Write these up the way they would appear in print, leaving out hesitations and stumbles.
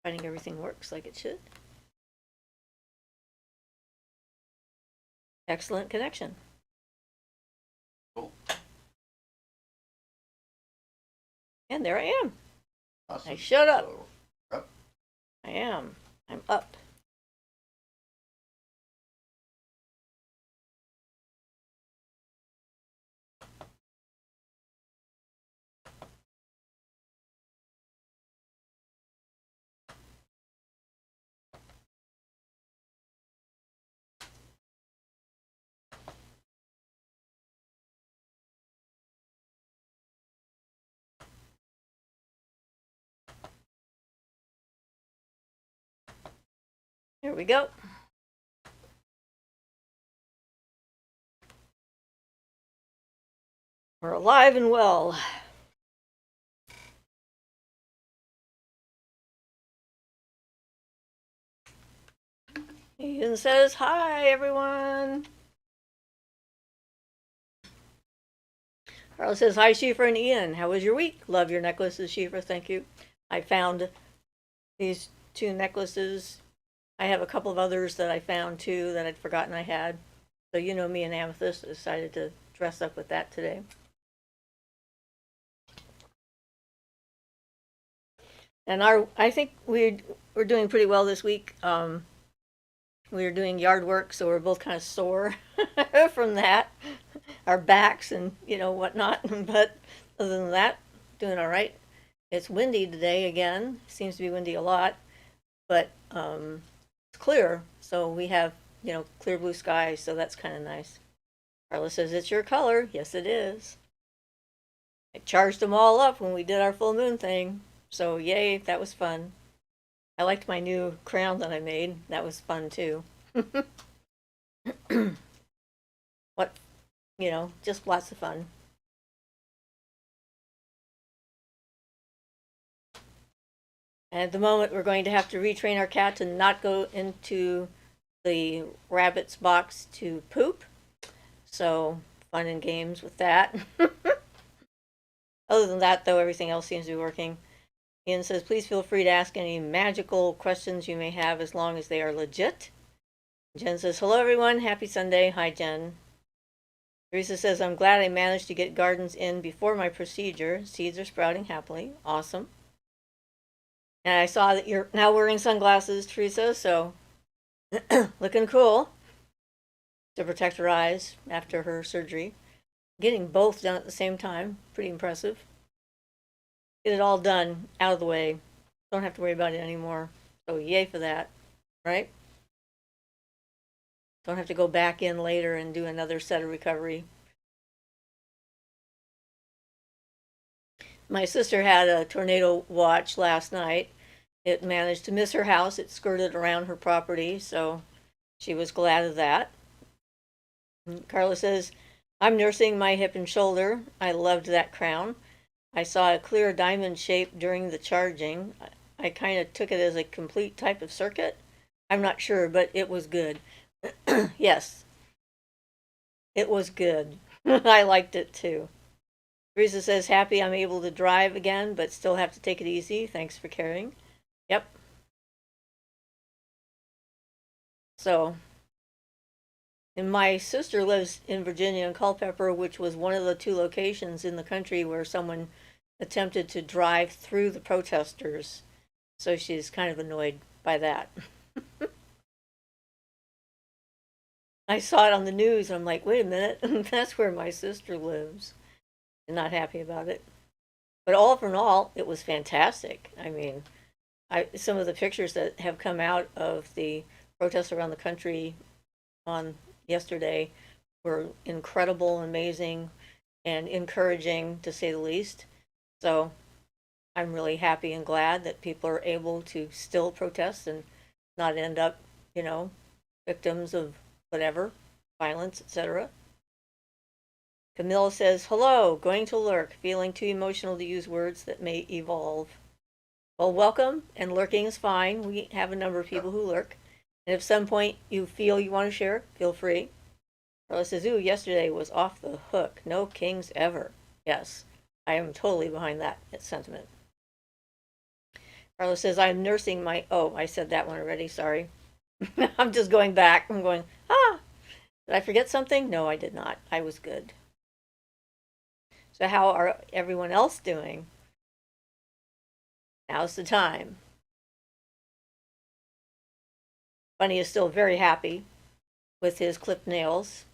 Finding everything works like it should. Excellent connection. Cool. And there I am. Awesome. I showed up. So, up. I am. I'm up. Here we go. We're alive and well. Ian says, hi, everyone. Carla says, hi, Siofra and Ian. How was your week? Love your necklaces, Siofra. Thank you. I found these 2 necklaces. I have a couple of others that I found, too, that I'd forgotten I had. So you know me and Amethyst decided to dress up with that today. And I think we're doing pretty well this week. We were doing yard work, so we're both kind of sore from that, our backs and whatnot. But other than that, doing all right. It's windy today again. Seems to be windy a lot, but it's clear, so we have clear blue skies, so that's kind of nice. Carla says it's your color. Yes, it is. I charged them all up when we did our full moon thing, so yay, that was fun. I liked my new crown that I made. That was fun too. What, just lots of fun. And at the moment, we're going to have to retrain our cat to not go into the rabbit's box to poop. So, fun and games with that. Other than that, though, everything else seems to be working. Ian says, please feel free to ask any magical questions you may have as long as they are legit. Jen says, hello, everyone. Happy Sunday. Hi, Jen. Teresa says, I'm glad I managed to get gardens in before my procedure. Seeds are sprouting happily. Awesome. And I saw that you're now wearing sunglasses, Teresa, so looking cool to protect her eyes after her surgery. Getting both done at the same time. Pretty impressive. Get it all done, out of the way. Don't have to worry about it anymore. So yay for that, right? Don't have to go back in later and do another set of recovery. My sister had a tornado watch last night. It managed to miss her house. It skirted around her property, so she was glad of that. And Carla says, I'm nursing my hip and shoulder. I loved that crown. I saw a clear diamond shape during the charging. I kind of took it as a complete type of circuit. I'm not sure, but it was good. Yes, it was good. I liked it too. Teresa says, happy I'm able to drive again, but still have to take it easy. Thanks for caring. Yep. So, and my sister lives in Virginia in Culpeper, which was one of the 2 locations in the country where someone attempted to drive through the protesters. So she's kind of annoyed by that. I saw it on the news and I'm like, wait a minute, that's where my sister lives. I'm not happy about it. But all in all, it was fantastic. I mean, some of the pictures that have come out of the protests around the country on yesterday were incredible, amazing, and encouraging to say the least. So I'm really happy and glad that people are able to still protest and not end up, victims of whatever, violence, etc. Camille says, hello, going to lurk, feeling too emotional to use words that may evolve. Well, welcome, and lurking is fine. We have a number of people who lurk. And if at some point you feel you want to share, feel free. Carla says, ooh, yesterday was off the hook. No kings ever. Yes, I am totally behind that sentiment. Carlos says, I'm nursing my, oh, I said that one already, sorry. I'm just going back. I'm going, did I forget something? No, I did not. I was good. So how are everyone else doing? Now's the time. Bunny is still very happy with his clipped nails,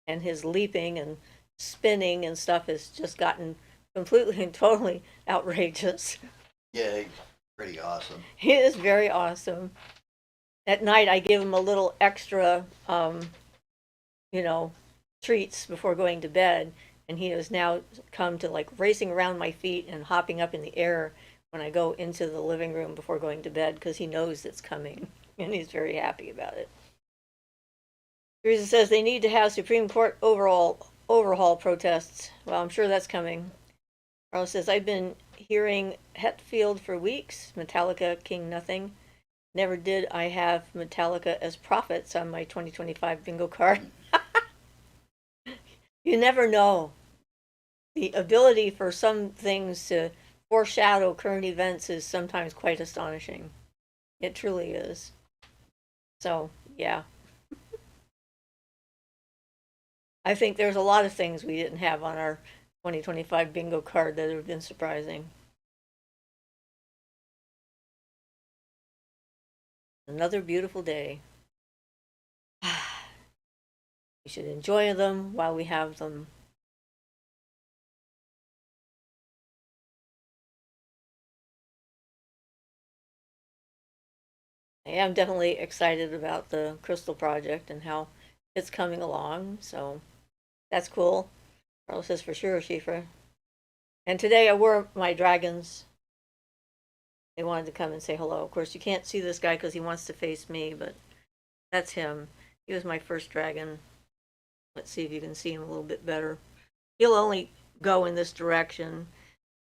and his leaping and spinning and stuff has just gotten completely and totally outrageous. Yeah, he's pretty awesome. He is very awesome. At night, I give him a little extra, you know, treats before going to bed, and he has now come to like racing around my feet and hopping up in the air when I go into the living room before going to bed because he knows it's coming, and he's very happy about it. Teresa says they need to have Supreme Court overhaul protests. Well, I'm sure that's coming. Carlos says I've been hearing Hetfield for weeks. Metallica, King Nothing. Never did I have Metallica as prophets on my 2025 bingo card. You never know. The ability for some things to foreshadow current events is sometimes quite astonishing. It truly is. So, yeah. I think there's a lot of things we didn't have on our 2025 bingo card that have been surprising. Another beautiful day. We should enjoy them while we have them. I am definitely excited about the Crystal Project and how it's coming along, so that's cool. Carlos says for sure, Siofra. And today I wore my dragons. They wanted to come and say hello. Of course, you can't see this guy because he wants to face me, but that's him. He was my first dragon. Let's see if you can see him a little bit better. He'll only go in this direction.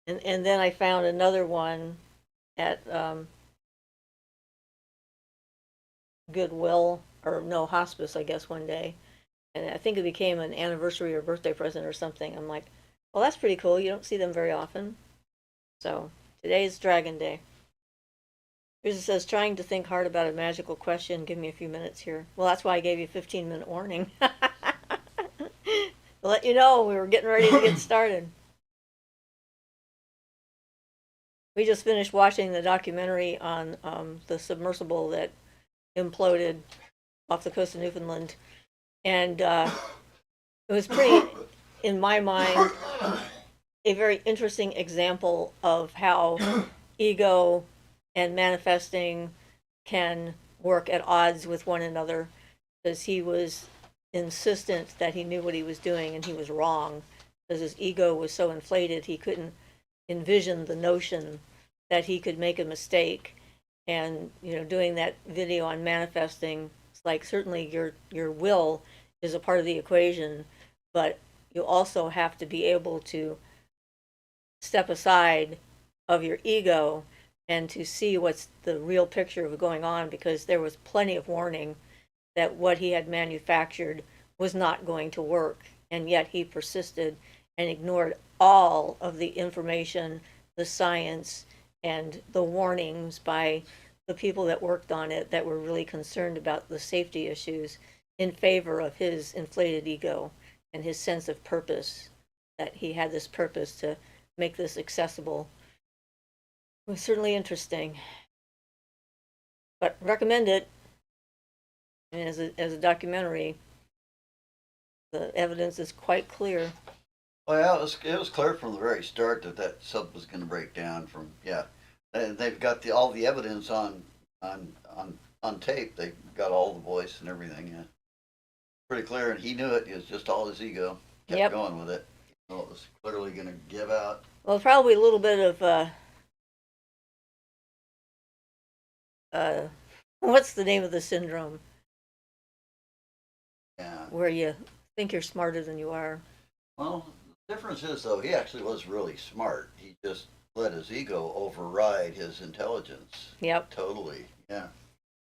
And then I found another one at Goodwill, or no, hospice, I guess, one day. And I think it became an anniversary or birthday present or something. I'm like, well, that's pretty cool. You don't see them very often. So today's Dragon Day. Teresa says, trying to think hard about a magical question. Give me a few minutes here. Well, that's why I gave you a 15-minute warning. To let you know we were getting ready to get started. We just finished watching the documentary on the submersible that imploded off the coast of Newfoundland. And it was pretty, in my mind, a very interesting example of how ego and manifesting can work at odds with one another, because he was insistent that he knew what he was doing and he was wrong because his ego was so inflated he couldn't envision the notion that he could make a mistake. And doing that video on manifesting, it's like certainly your will is a part of the equation, but you also have to be able to step aside of your ego and to see what's the real picture of going on, because there was plenty of warning that what he had manufactured was not going to work, and yet he persisted and ignored all of the information, the science, and the warnings by the people that worked on it that were really concerned about the safety issues, in favor of his inflated ego and his sense of purpose, that he had this purpose to make this accessible. It was certainly interesting, but recommend it. And as a documentary, the evidence is quite clear. Well, yeah, it was clear from the very start that sub was going to break down. And they've got all the evidence on tape. They got all the voice and everything. Yeah, pretty clear, and he knew it. It was just all his ego. Kept going with it. Well, it was clearly going to give out. Well, probably a little bit of what's the name of the syndrome? Yeah. Where you think you're smarter than you are. Well, the difference is, though, he actually was really smart. He just let his ego override his intelligence. Yep. Totally. Yeah.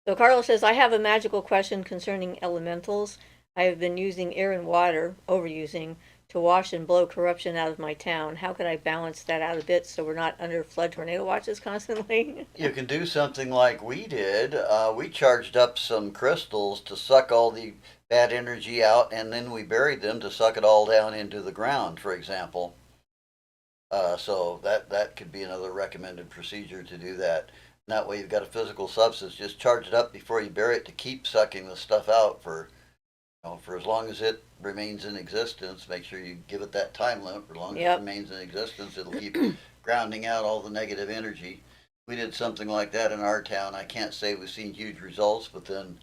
So Carlos says, I have a magical question concerning elementals. I have been using air and water, overusing, to wash and blow corruption out of my town. How could I balance that out a bit so we're not under flood tornado watches constantly? You can do something like we did. We charged up some crystals to suck all the bad energy out, and then we buried them to suck it all down into the ground, for example. So that could be another recommended procedure to do that. And that way you've got a physical substance. Just charge it up before you bury it to keep sucking the stuff out for, for as long as it remains in existence. Make sure you give it that time limit. For as long as Yep. it remains in existence, it'll keep grounding out all the negative energy. We did something like that in our town. I can't say we've seen huge results, but then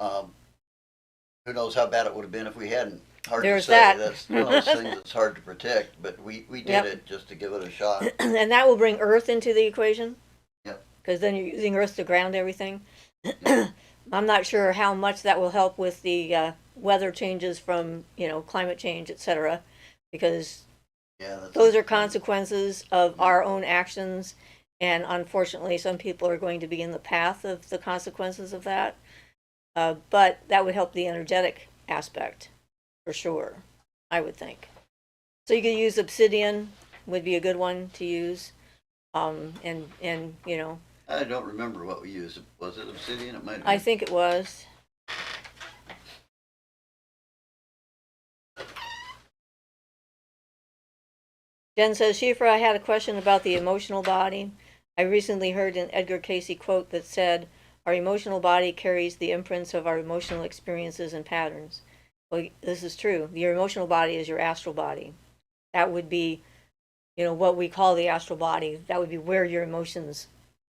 who knows how bad it would have been if we hadn't. Hard There's to say. that. That's one of those things that's hard to protect, but we did Yep. it just to give it a shot. And that will bring earth into the equation? Yep. Because then you're using earth to ground everything. Yep. I'm not sure how much that will help with the weather changes from, climate change, etc. Because Yeah, that's those are consequences of our own actions. And unfortunately, some people are going to be in the path of the consequences of that. But that would help the energetic aspect, for sure, I would think. So you could use obsidian, would be a good one to use. And I don't remember what we used. Was it obsidian? It might have I been. think it was. Jen says, Siofra, I had a question about the emotional body. I recently heard an Edgar Cayce quote that said, our emotional body carries the imprints of our emotional experiences and patterns. Well, this is true. Your emotional body is your astral body. That would be, what we call the astral body. That would be where your emotions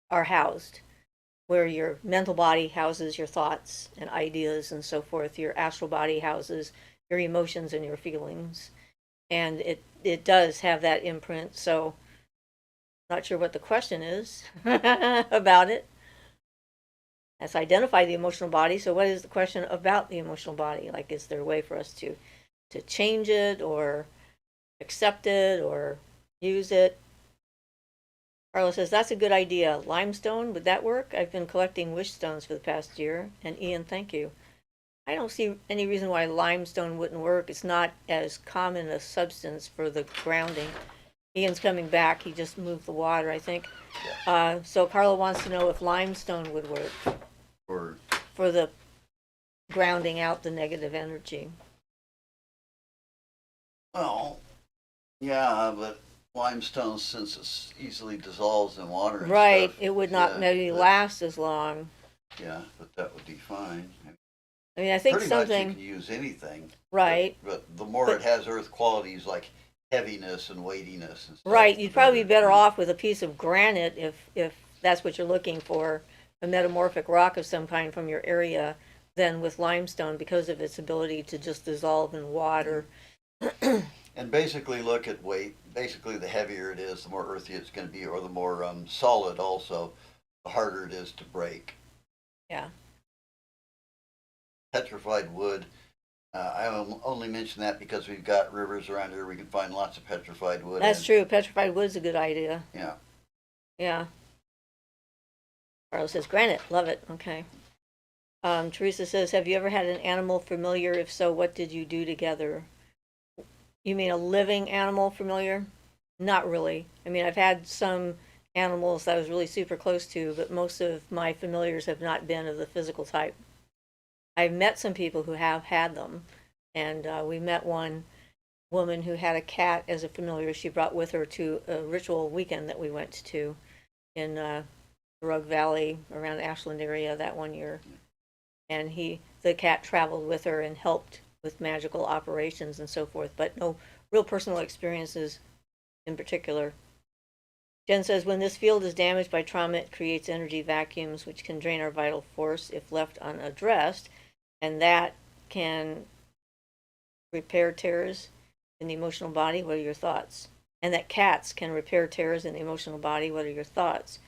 are housed, where your mental body houses your thoughts and ideas and so forth. Your astral body houses your emotions and your feelings. And it does have that imprint. So, not sure what the question is about it. Let's identify the emotional body. So what is the question about the emotional body? Like, is there a way for us to change it or accept it or use it? Carla says, that's a good idea. Limestone, would that work? I've been collecting wish stones for the past year. And Ian, thank you. I don't see any reason why limestone wouldn't work. It's not as common a substance for the grounding. Ian's coming back. He just moved the water, I think. Yeah. So Carla wants to know if limestone would work for the grounding out the negative energy. Well, yeah, but limestone, since it easily dissolves in water and Right, stuff, it would not yeah, maybe but- last as long. Yeah, but that would be fine. I mean, I think Pretty much you something, can use anything. right, But the more But- it has earth qualities like heaviness and weightiness and stuff. right. the You'd probably be better better. off with a piece of granite if that's what you're looking for, a metamorphic rock of some kind from your area, than with limestone because of its ability to just dissolve in water. And basically look at weight. Basically, the heavier it is, the more earthy it's going to be, or the more solid also, the harder it is to break. Yeah. Petrified wood. I only mention that because we've got rivers around here. We can find lots of petrified wood. That's and- true. Petrified wood's a good idea. Yeah. Yeah. Carlos says, granite. Love it. Okay. Teresa says, have you ever had an animal familiar? If so, what did you do together? You mean a living animal familiar? Not really. I mean, I've had some animals that I was really super close to, but most of my familiars have not been of the physical type. I've met some people who have had them, and we met one woman who had a cat as a familiar. She brought with her to a ritual weekend that we went to in Rug Valley around Ashland area that one year. And the cat traveled with her and helped with magical operations and so forth, but no real personal experiences in particular. Jen says, when this field is damaged by trauma, it creates energy vacuums which can drain our vital force if left unaddressed, and that can repair tears in the emotional body. What are your thoughts? And that cats can repair tears in the emotional body. What are your thoughts?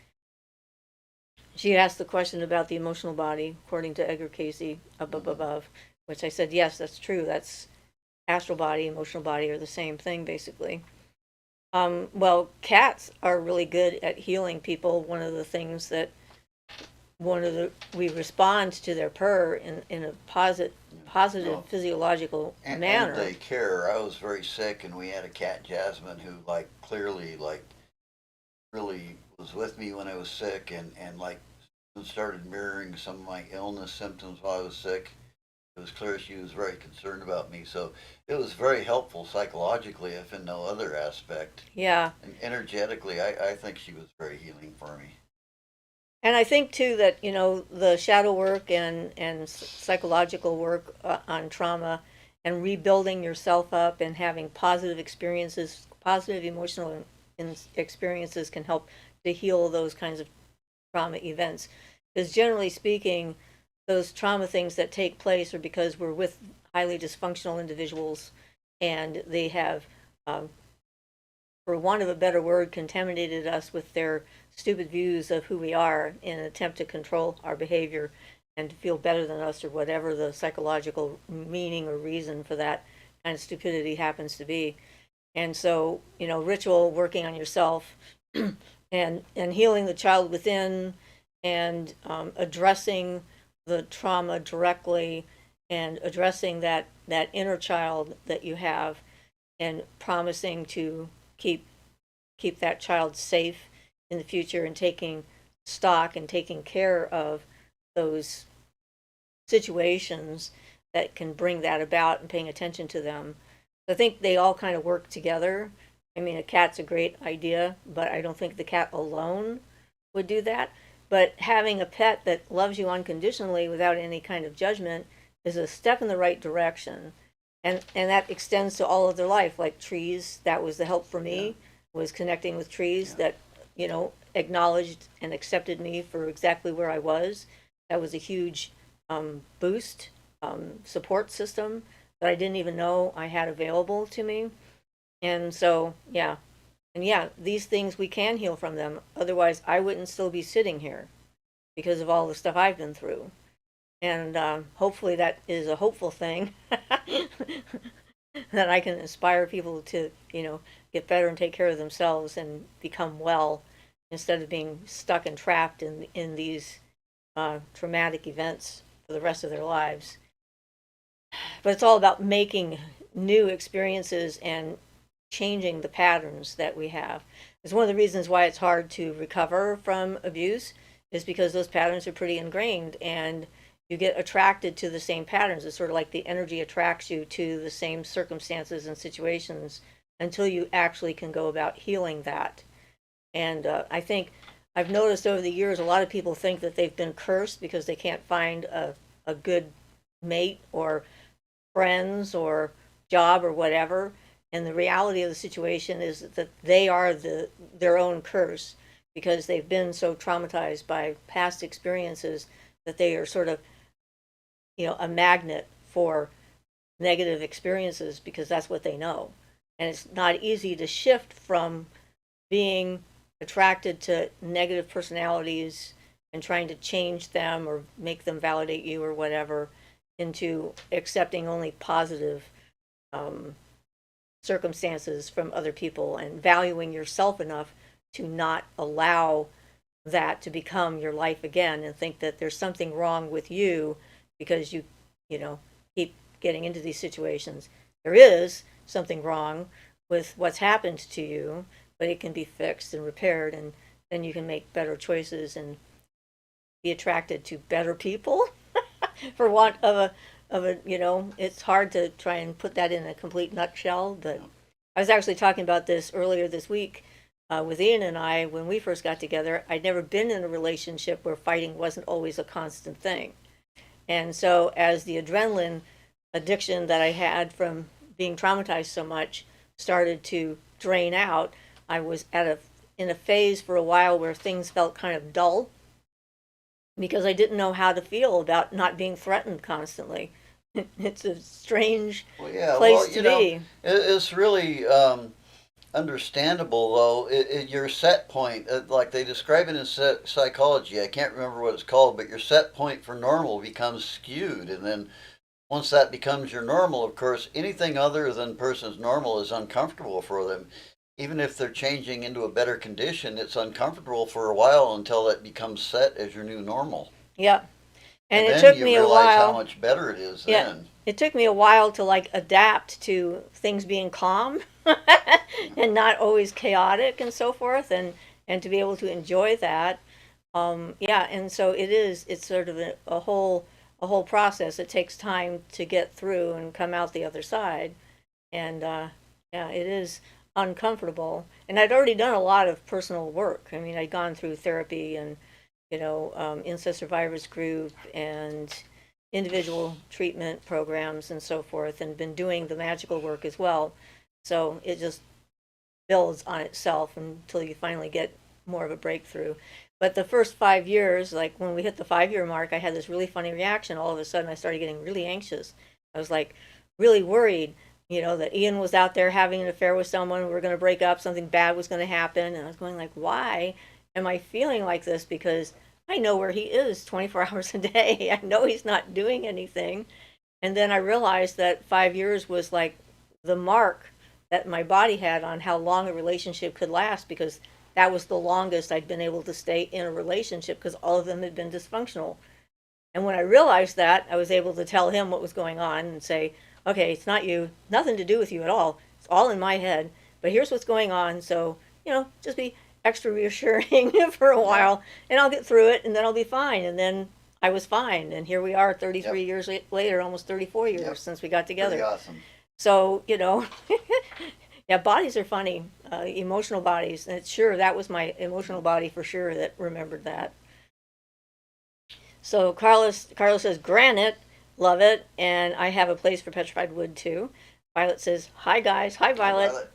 She asked the question about the emotional body, according to Edgar Cayce, above, which I said, yes, that's true. That's astral body, emotional body are the same thing, basically. Well, cats are really good at healing people. One of the things that we respond to their purr in a positive No. physiological And manner. they care. I was very sick, and we had a cat, Jasmine, who like clearly like really was with me when I was sick, and like started mirroring some of my illness symptoms while I was sick. It was clear she was very concerned about me, so it was very helpful psychologically, if in no other aspect. Yeah. And energetically, I think she was very healing for me. And I think too that, the shadow work and psychological work on trauma and rebuilding yourself up and having positive experiences, positive emotional experiences can help to heal those kinds of trauma events. Because generally speaking, those trauma things that take place are because we're with highly dysfunctional individuals and they have, um, for want of a better word, contaminated us with their stupid views of who we are in an attempt to control our behavior and to feel better than us or whatever the psychological meaning or reason for that kind of stupidity happens to be. And so, ritual working on yourself and healing the child within and addressing the trauma directly and addressing that inner child that you have and promising to keep keep that child safe in the future and taking stock and taking care of those situations that can bring that about and paying attention to them. I think they all kind of work together. I mean, a cat's a great idea, but I don't think the cat alone would do that. But having a pet that loves you unconditionally without any kind of judgment is a step in the right direction. And that extends to all of their life, like trees. That was the help for Yeah. me, was connecting with trees Yeah. that, acknowledged and accepted me for exactly where I was. That was a huge boost, support system that I didn't even know I had available to me. And so, yeah. And yeah, these things we can heal from them. Otherwise, I wouldn't still be sitting here because of all the stuff I've been through. And hopefully, that is a hopeful thing that I can inspire people to, get better and take care of themselves and become well instead of being stuck and trapped in these traumatic events for the rest of their lives. But it's all about making new experiences and changing the patterns that we have. It's one of the reasons why it's hard to recover from abuse is because those patterns are pretty ingrained and you get attracted to the same patterns. It's sort of like the energy attracts you to the same circumstances and situations until you actually can go about healing that. And I think I've noticed over the years a lot of people think that they've been cursed because they can't find a good mate or friends or job or whatever. And the reality of the situation is that they are their own curse because they've been so traumatized by past experiences that they are sort of, a magnet for negative experiences because that's what they know. And it's not easy to shift from being attracted to negative personalities and trying to change them or make them validate you or whatever into accepting only positive um, circumstances from other people and valuing yourself enough to not allow that to become your life again and think that there's something wrong with you because you keep getting into these situations. There is something wrong with what's happened to you, but it can be fixed and repaired, and then you can make better choices and be attracted to better people. For want of a, it's hard to try and put that in a complete nutshell. But I was actually talking about this earlier this week with Ian and I when we first got together. I'd never been in a relationship where fighting wasn't always a constant thing. And so, as the adrenaline addiction that I had from being traumatized so much started to drain out, I was in a phase for a while where things felt kind of dull because I didn't know how to feel about not being threatened constantly. It's a strange Well, yeah. place Well, to be. it's really understandable though. Your set point, like they describe it in psychology. I can't remember what it's called, but your set point for normal becomes skewed, and then once that becomes your normal, of course, anything other than person's normal is uncomfortable for them. Even if they're changing into a better condition, it's uncomfortable for a while until that becomes set as your new normal. Yep. And And it then took you me a realize how while. much better it is Yeah. then. It took me a while to like adapt to things being calm and not always chaotic and so forth, and to be able to enjoy that. Yeah, and so it's sort of a whole process. It takes time to get through and come out the other side. And yeah, it is uncomfortable. And I'd already done a lot of personal work. I mean, I'd gone through therapy and, incest survivors group and individual treatment programs and so forth, and been doing the magical work as well. So it just builds on itself until you finally get more of a breakthrough. But the first 5 years, like when we hit the 5 year mark, I had this really funny reaction. All of a sudden, I started getting really anxious. I was like really worried, that Ian was out there having an affair with someone. We were going to break up. Something bad was going to happen. And I was going like, why am I feeling like this? Because I know where he is 24 hours a day. I know he's not doing anything. And then I realized that 5 years was like the mark that my body had on how long a relationship could last, because that was the longest I'd been able to stay in a relationship because all of them had been dysfunctional. And when I realized that, I was able to tell him what was going on and say, okay, it's not you, nothing to do with you at all. It's all in my head. But here's what's going on. So, just be extra reassuring for a Yeah. while, and I'll get through it, and then I'll be fine. And then I was fine. And here we are 33 Yep. years later, almost 34 years Yep. since we got Pretty together. awesome. So, yeah, bodies are funny, emotional bodies. And it's sure that was my emotional body for sure that remembered that. So Carlos says granite, love it, and I have a place for petrified wood too. Violet says hi guys, hi Hi, Violet, Violet.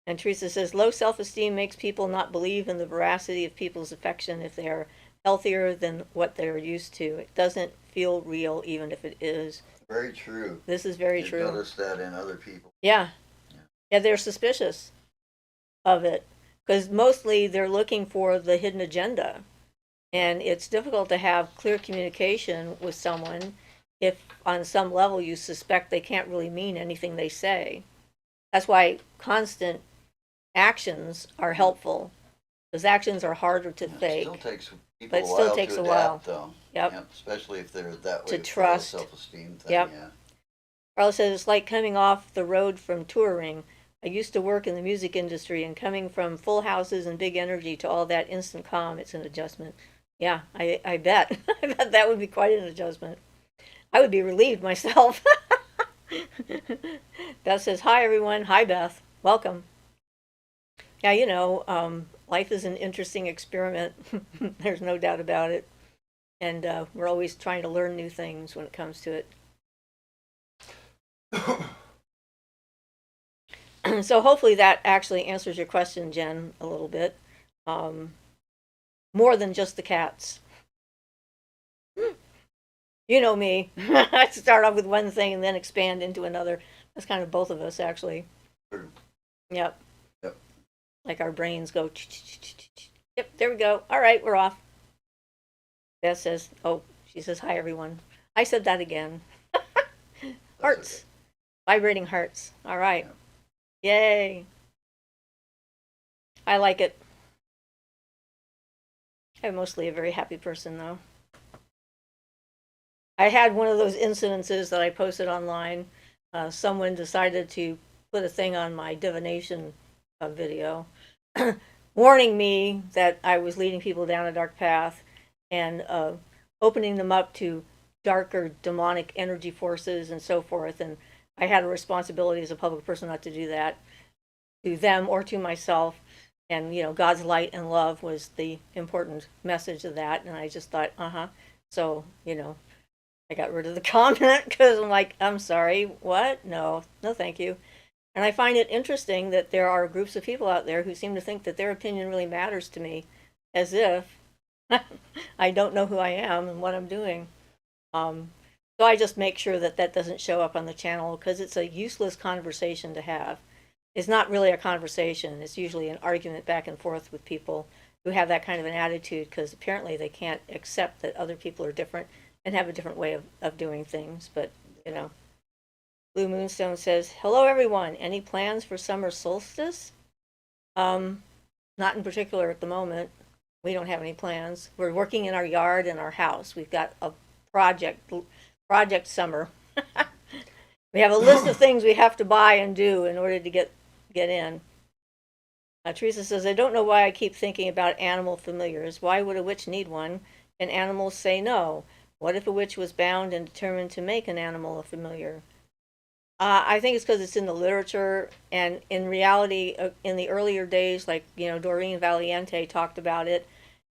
and Teresa says low self-esteem makes people not believe in the veracity of people's affection if they are healthier than what they're used to. It doesn't feel real even if it is. Very true. This is very You've true. noticed that in other people. Yeah, Yeah. yeah, they're suspicious of it because mostly they're looking for the hidden agenda. And it's difficult to have clear communication with someone if, on some level, you suspect they can't really mean anything they say. That's why constant actions are helpful, because actions are harder to It still fake, takes people but it a still while takes to a while. adapt, though. Yep. Especially if they're that To way for the trust. self-esteem thing. Yep. Yeah. Carla says it's like coming off the road from touring. I used to work in the music industry, and coming from full houses and big energy to all that instant calm, it's an adjustment. Yeah, I bet. I bet that would be quite an adjustment. I would be relieved myself. Beth says, hi, everyone. Hi, Beth. Welcome. Yeah, life is an interesting experiment. There's no doubt about it. And we're always trying to learn new things when it comes to it. So hopefully that actually answers your question, Jen, a little bit. More than just the cats. You know me. I start off with one thing and then expand into another. That's kind of both of us, actually. True. Yep. Yep. Like our brains go. Yep, there we go. All right, we're off. Beth says, oh, she says, hi, everyone. I said that again. Hearts. Okay. Vibrating hearts. All right. Yay. I like it. I'm mostly a very happy person, though. I had one of those incidences that I posted online. Someone decided to put a thing on my divination video, warning me that I was leading people down a dark path and opening them up to darker demonic energy forces and so forth. And I had a responsibility as a public person not to do that to them or to myself. And, God's light and love was the important message of that. And I just thought, So, I got rid of the comment because I'm like, I'm sorry, what? No, no, thank you. And I find it interesting that there are groups of people out there who seem to think that their opinion really matters to me, as if I don't know who I am and what I'm doing. So I just make sure that that doesn't show up on the channel because it's a useless conversation to have. It's not really a conversation. It's usually an argument back and forth with people who have that kind of an attitude because apparently they can't accept that other people are different and have a different way of doing things. But, Blue Moonstone says, hello, everyone. Any plans for summer solstice? Not in particular at the moment. We don't have any plans. We're working in our yard and our house. We've got a project summer. We have a list of things we have to buy and do in order to get in. Teresa says, I don't know why I keep thinking about animal familiars. Why would a witch need one? And animals say no. What if a witch was bound and determined to make an animal a familiar? I think it's because it's in the literature, and in reality, in the earlier days, like, Doreen Valiente talked about it,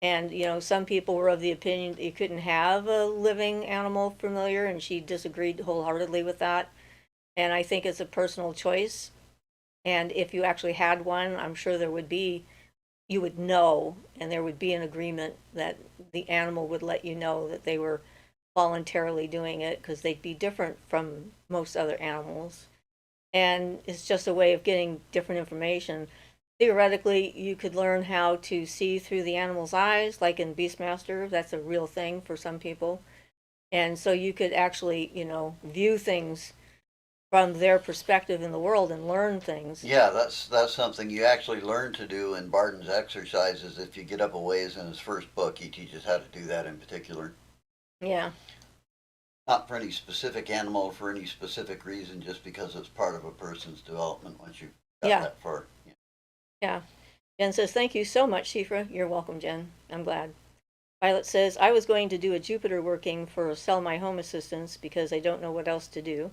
and, some people were of the opinion that you couldn't have a living animal familiar, and she disagreed wholeheartedly with that. And I think it's a personal choice. And if you actually had one, I'm sure you would know, and there would be an agreement that the animal would let you know that they were voluntarily doing it, because they'd be different from most other animals. And it's just a way of getting different information. Theoretically, you could learn how to see through the animal's eyes, like in Beastmaster. That's a real thing for some people. And so you could actually, view things from their perspective in the world and learn things. Yeah, that's something you actually learn to do in Barton's exercises. If you get up a ways in his first book, he teaches how to do that in particular. Yeah. Not for any specific animal, for any specific reason, just because it's part of a person's development once you've got that far. Yeah. Jen says, thank you so much, Siofra. You're welcome, Jen. I'm glad. Violet says, I was going to do a Jupiter working for Sell My Home Assistance because I don't know what else to do.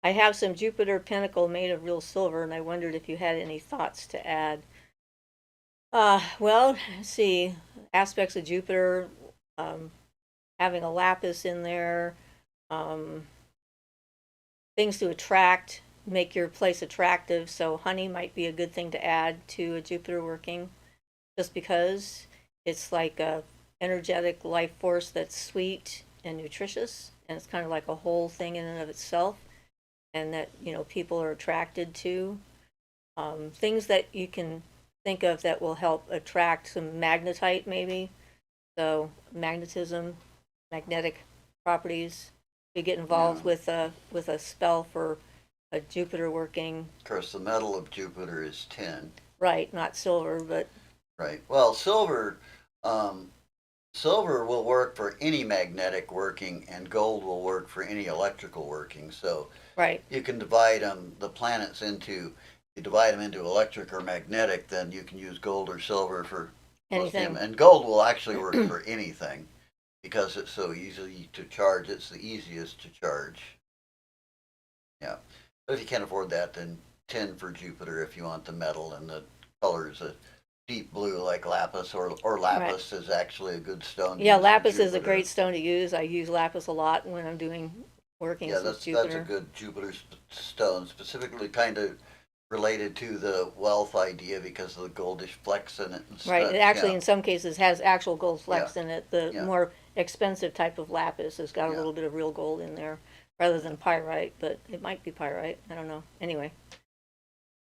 I have some Jupiter Pinnacle made of real silver, and I wondered if you had any thoughts to add. Well, let's see. Aspects of Jupiter, having a lapis in there, things to attract, make your place attractive. So honey might be a good thing to add to a Jupiter working, just because it's like a energetic life force that's sweet and nutritious, and it's kind of like a whole thing in and of itself, and that people are attracted to. Things that you can think of that will help attract some magnetite, maybe. So magnetism, magnetic properties. You get involved with a spell for a Jupiter working. Of course, the metal of Jupiter is tin. Right, not silver, but right. Well, silver will work for any magnetic working, and gold will work for any electrical working. So right, you can divide the planets into, you divide them into electric or magnetic, then you can use gold or silver for anything. And gold will actually work for anything because it's so easy to charge. It's the easiest to charge. Yeah. But if you can't afford that, then tin for Jupiter if you want the metal, and the colors a deep blue like lapis, or lapis is actually a good stone. Yeah, lapis is a great stone to use. I use lapis a lot when I'm doing workings with Jupiter. That's a good Jupiter stone, specifically kind of related to the wealth idea because of the goldish flecks in it. Right, it actually in some cases has actual gold flecks in it. The more expensive type of lapis has got a little bit of real gold in there rather than pyrite, but it might be pyrite. I don't know. Anyway.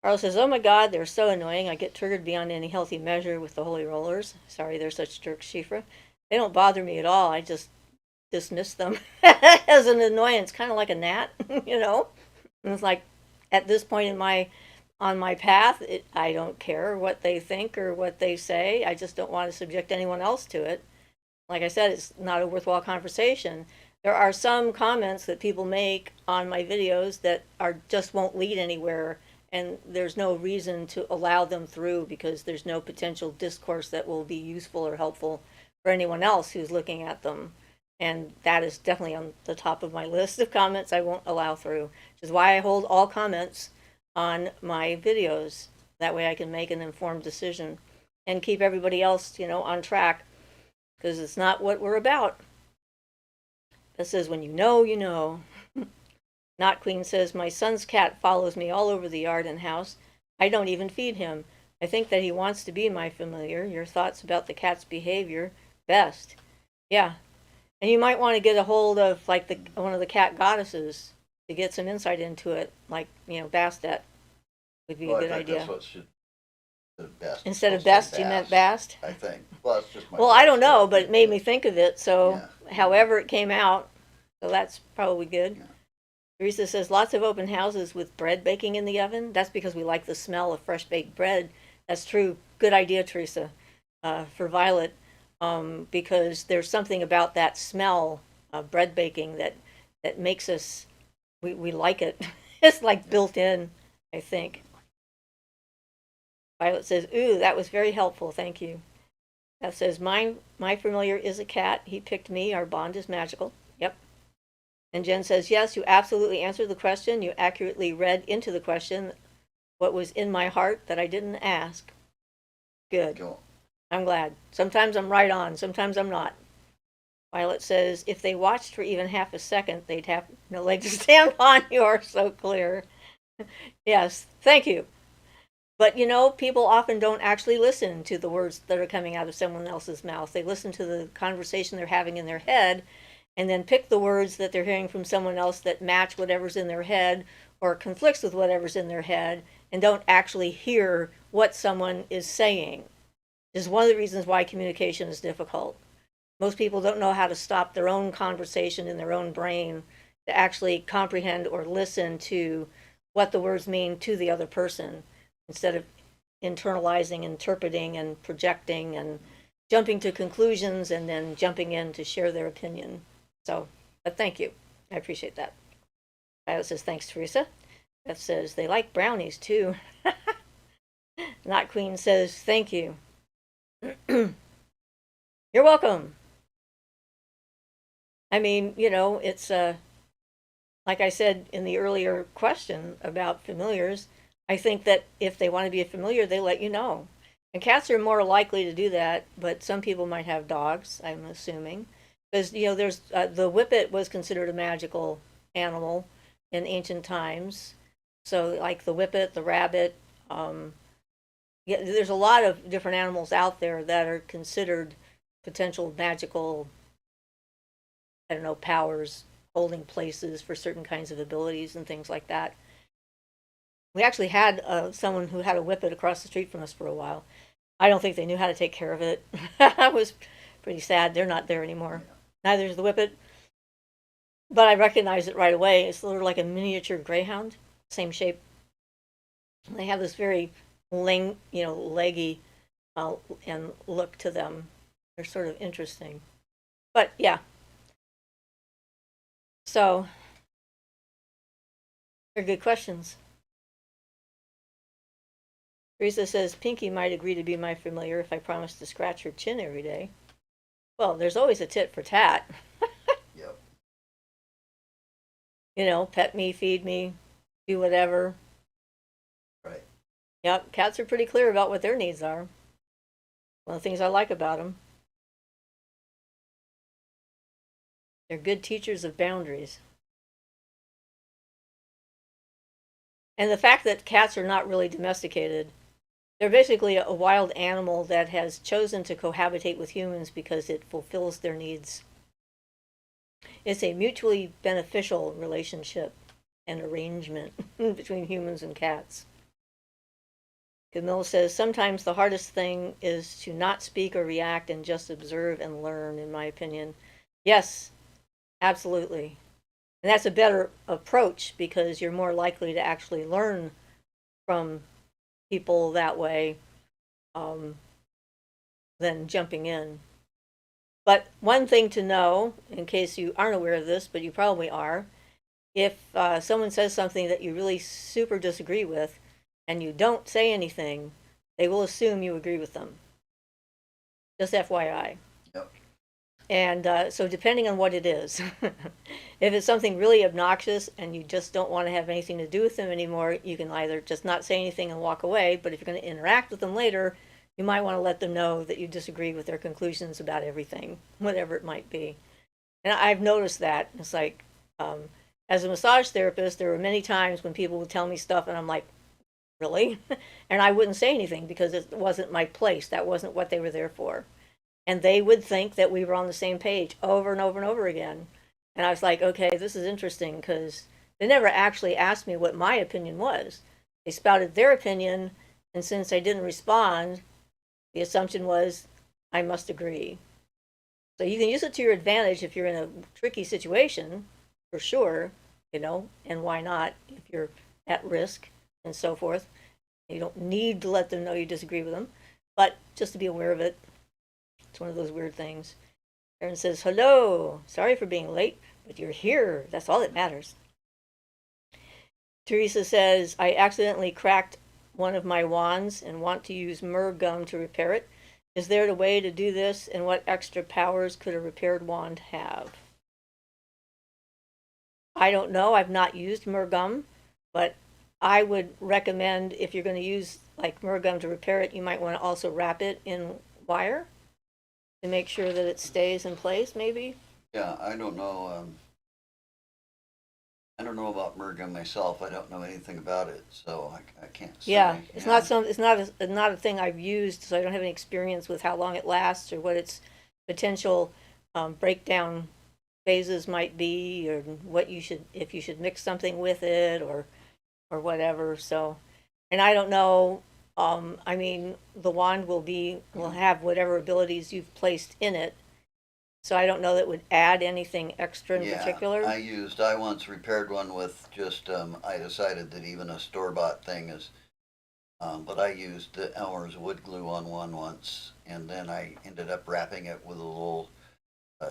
Carl says, oh my God, they're so annoying. I get triggered beyond any healthy measure with the holy rollers. Sorry, they're such jerks, Siofra. They don't bother me at all. I just dismiss them as an annoyance, kind of like a gnat, And it's like, at this point on my path, I don't care what they think or what they say. I just don't want to subject anyone else to it. Like I said, it's not a worthwhile conversation. There are some comments that people make on my videos that just won't lead anywhere, and there's no reason to allow them through because there's no potential discourse that will be useful or helpful for anyone else who's looking at them. And that is definitely on the top of my list of comments I won't allow through, which is why I hold all comments on my videos. That way I can make an informed decision and keep everybody else, on track, because it's not what we're about. It says, when you know, you know. Not Queen says, my son's cat follows me all over the yard and house. I don't even feed him. I think that he wants to be my familiar. Your thoughts about the cat's behavior? Best. Yeah. And you might want to get a hold of, like, one of the cat goddesses to get some insight into it. Like, Bastet would be a good idea. That's what should best. Instead of best, you meant Bast? I think. Well, it's just my I don't know, but it made me think of it. So however it came out, so that's probably good. Yeah. Teresa says, lots of open houses with bread baking in the oven. That's because we like the smell of fresh baked bread. That's true. Good idea, Teresa. for Violet, because there's something about that smell of bread baking that makes us we like it. It's like built in, I think. Violet says, "Ooh, that was very helpful. Thank you." That says, my familiar is a cat. He picked me. Our bond is magical." Yep. And Jen says, "Yes, you absolutely answered the question. You accurately read into the question what was in my heart that I didn't ask." Good. Cool. I'm glad. Sometimes I'm right on, sometimes I'm not. Violet says, "If they watched for even half a second, they'd have no leg to stand on." You are so clear. Yes, thank you. But people often don't actually listen to the words that are coming out of someone else's mouth. They listen to the conversation they're having in their head and then pick the words that they're hearing from someone else that match whatever's in their head or conflicts with whatever's in their head and don't actually hear what someone is saying. This is one of the reasons why communication is difficult. Most people don't know how to stop their own conversation in their own brain to actually comprehend or listen to what the words mean to the other person instead of internalizing, interpreting, and projecting and jumping to conclusions and then jumping in to share their opinion. So, but thank you. I appreciate that. Violet says, "Thanks, Teresa." Beth says, "They like brownies too." Not Queen says, "Thank you." You're welcome. I mean, it's like I said in the earlier question about familiars, I think that if they want to be a familiar, they let you know. And cats are more likely to do that, but some people might have dogs, I'm assuming. Because, there's the whippet was considered a magical animal in ancient times. So, like the whippet, the rabbit, yeah, there's a lot of different animals out there that are considered potential magical, I don't know, powers, holding places for certain kinds of abilities and things like that. We actually had someone who had a whippet across the street from us for a while. I don't think they knew how to take care of it. I was pretty sad. They're not there anymore. Neither is the whippet. But I recognized it right away. It's sort of like a miniature greyhound, same shape. They have this very leggy and look to them. They're sort of interesting. But yeah, so they're good questions. Teresa says, "Pinky might agree to be my familiar if I promise to scratch her chin every day." Well, there's always a tit for tat. Yep. Pet me, feed me, do whatever. Right. Yep, cats are pretty clear about what their needs are. One of the things I like about them. They're good teachers of boundaries. And the fact that cats are not really domesticated, they're basically a wild animal that has chosen to cohabitate with humans because it fulfills their needs. It's a mutually beneficial relationship and arrangement between humans and cats. Camille says, "Sometimes the hardest thing is to not speak or react and just observe and learn, in my opinion." Yes, absolutely. And that's a better approach because you're more likely to actually learn from people that way um, than jumping in. But one thing to know, in case you aren't aware of this, but you probably are, if someone says something that you really super disagree with and you don't say anything, they will assume you agree with them. Just FYI. Yep. And so, depending on what it is, if it's something really obnoxious and you just don't want to have anything to do with them anymore, you can either just not say anything and walk away. But if you're going to interact with them later, you might want to let them know that you disagree with their conclusions about everything, whatever it might be. And I've noticed that. It's like, as a massage therapist, there were many times when people would tell me stuff and I'm like, really? And I wouldn't say anything because it wasn't my place. That wasn't what they were there for. And they would think that we were on the same page over and over and over again. And I was like, okay, this is interesting because they never actually asked me what my opinion was. They spouted their opinion, and since I didn't respond, the assumption was I must agree. So you can use it to your advantage if you're in a tricky situation, for sure, and why not if you're at risk and so forth. You don't need to let them know you disagree with them, but just to be aware of it. It's one of those weird things. Aaron says, hello, sorry for being late, but you're here. That's all that matters. Teresa says, I accidentally cracked one of my wands and want to use myrrh gum to repair it. Is there a way to do this, and what extra powers could a repaired wand have? I don't know. I've not used myrrh gum, but I would recommend if you're going to use like myrrh gum to repair it, you might want to also wrap it in wire to make sure that it stays in place, maybe. Yeah, I don't know. I don't know about Mergum myself. I don't know anything about it, so I can't say. Yeah, it's Yeah. not not a thing I've used, so I don't have any experience with how long it lasts or what its potential breakdown phases might be, or what you should, if you should mix something with it, or whatever. So, and I don't know. I mean, the wand will have whatever abilities you've placed in it. So I don't know that would add anything extra in particular. I once repaired one with just, I decided that even a store-bought thing is, but I used the Elmer's wood glue on one once, and then I ended up wrapping it with a little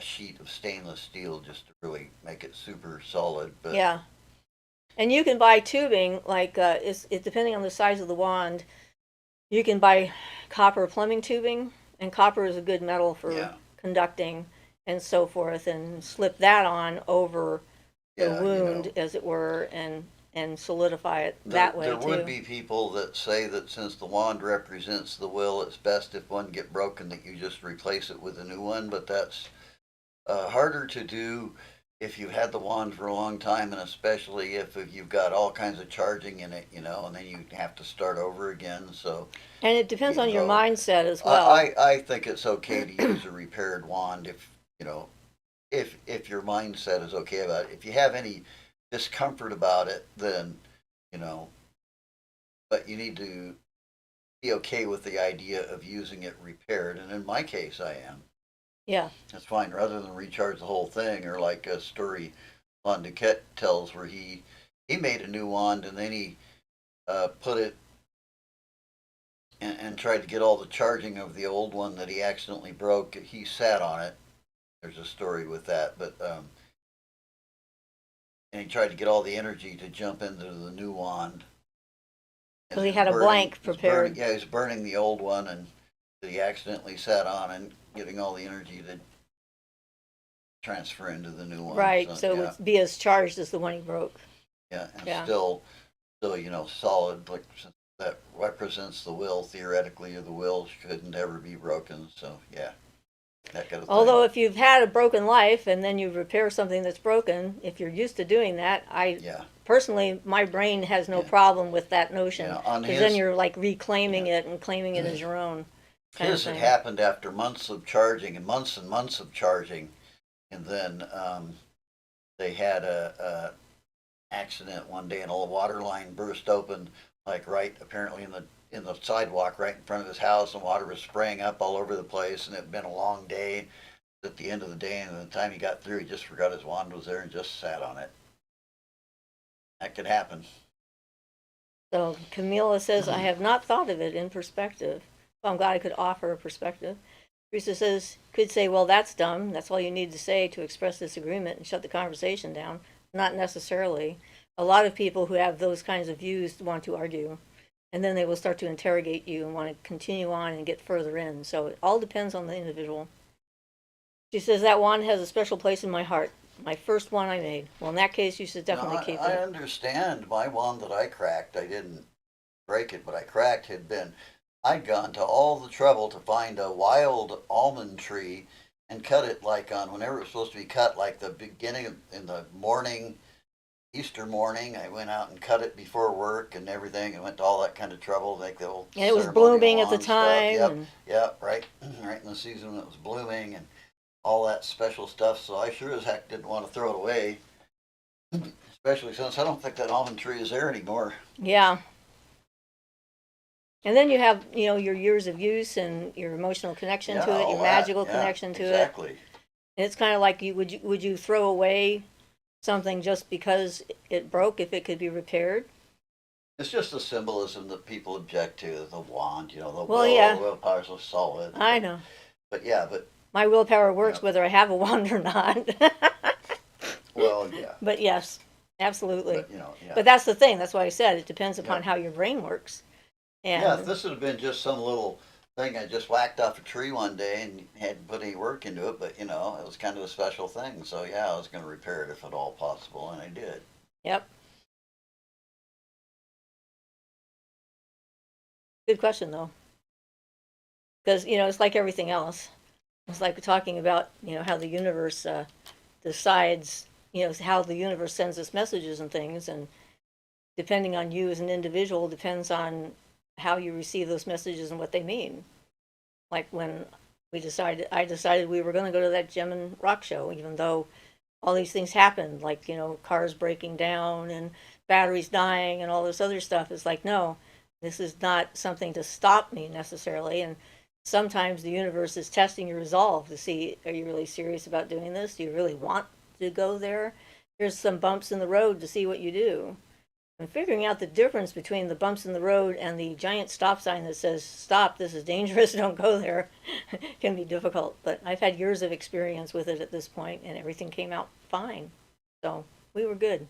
sheet of stainless steel just to really make it super solid. But Yeah. And you can buy tubing, like, it's depending on the size of the wand, you can buy copper plumbing tubing, and copper is a good metal for yeah, conducting and so forth, and slip that on over the yeah, wound, as it were, and solidify it that way there too. would be people that say that since the wand represents the will, it's best if one get broken that you just replace it with a new one, but that's harder to do if you've had the wand for a long time, and especially if you've got all kinds of charging in it, and then you have to start over again. So, And it depends on your know, mindset as well. I think it's okay to use a repaired wand if if your mindset is okay about it. If you have any discomfort about it, then you know, but you need to be okay with the idea of using it repaired. And in my case, I am. Yeah. That's fine, rather than recharge the whole thing, or like a story Lon Duquette tells where he made a new wand and then he put it and tried to get all the charging of the old one that he accidentally broke. He sat on it. There's a story with that, but and he tried to get all the energy to jump into the new wand. So he had a blank prepared. Yeah, he's burning the old one, and that he accidentally sat on and getting all the energy to transfer into the new one. Right, so it yeah, would be as charged as the one he broke. yeah, and Yeah. still, solid. Like that represents the will theoretically, or the will shouldn't ever be broken. So yeah, that kind of Although thing. if you've had a broken life and then you repair something that's broken, if you're used to doing that, Yeah, personally, my brain has no Yeah. problem with that notion. yeah. On Because then his you're like reclaiming it and claiming it as your own kind of his had thing. happened after months of charging and months of charging, and then they had a accident one day, and a water line burst open, like right apparently in the sidewalk right in front of his house, and water was spraying up all over the place, and it had been a long day. At the end of the day, and the time he got through, he just forgot his wand was there and just sat on it. That could happen. So Camila says, I have not thought of it in perspective. Well, I'm glad I could offer a perspective. Teresa says, could say, well, that's dumb. That's all you need to say to express disagreement and shut the conversation down. Not necessarily. A lot of people who have those kinds of views want to argue, and then they will start to interrogate you and want to continue on and get further in. So it all depends on the individual. She says, that wand has a special place in my heart. My first one I made. Well, in that case, you should definitely keep I it. understand. My wand that I cracked, I didn't break it, but I cracked, had been, I'd gone to all the trouble to find a wild almond tree and cut it like on whenever it was supposed to be cut, like the beginning in the morning, Easter morning. I went out and cut it before work and everything, and went to all that kind of trouble, like the old And it was ceremonial blooming at the wand stuff. time. Yep, And yep, right, right in the season when it was blooming and all that special stuff. So I sure as heck didn't want to throw it away, especially since I don't think that almond tree is there anymore. yeah. And then you have, your years of use and your emotional connection Yeah, to it, all your that, magical yeah, connection to it. exactly. And it's kind of like would you throw away something just because it broke if it could be repaired? It's just the symbolism that people object to, the wand, the Well, yeah. willpower's so solid. I know. But yeah, but My willpower works yeah, whether I have a wand or not. well, yeah, But yes, absolutely. but yeah. But that's the thing. That's why I said it depends upon Yep. how your brain works. Yeah, if And this had been just some little thing I just whacked off a tree one day and hadn't put any work into it, but it was kind of a special thing. So yeah, I was going to repair it if at all possible, and I did. yep, good question though, because it's like everything else. It's like talking about how the universe decides how the universe sends us messages and things, and depending on you as an individual depends on how you receive those messages and what they mean. Like when I decided we were going to go to that gem and rock show, even though all these things happened, like cars breaking down and batteries dying and all this other stuff. Is like, no, this is not something to stop me necessarily. And sometimes the universe is testing your resolve to see, are you really serious about doing this? Do you really want to go there? Here's some bumps in the road to see what you do. And figuring out the difference between the bumps in the road and the giant stop sign that says, stop, this is dangerous, don't go there, can be difficult. But I've had years of experience with it at this point, and everything came out fine. So we were good.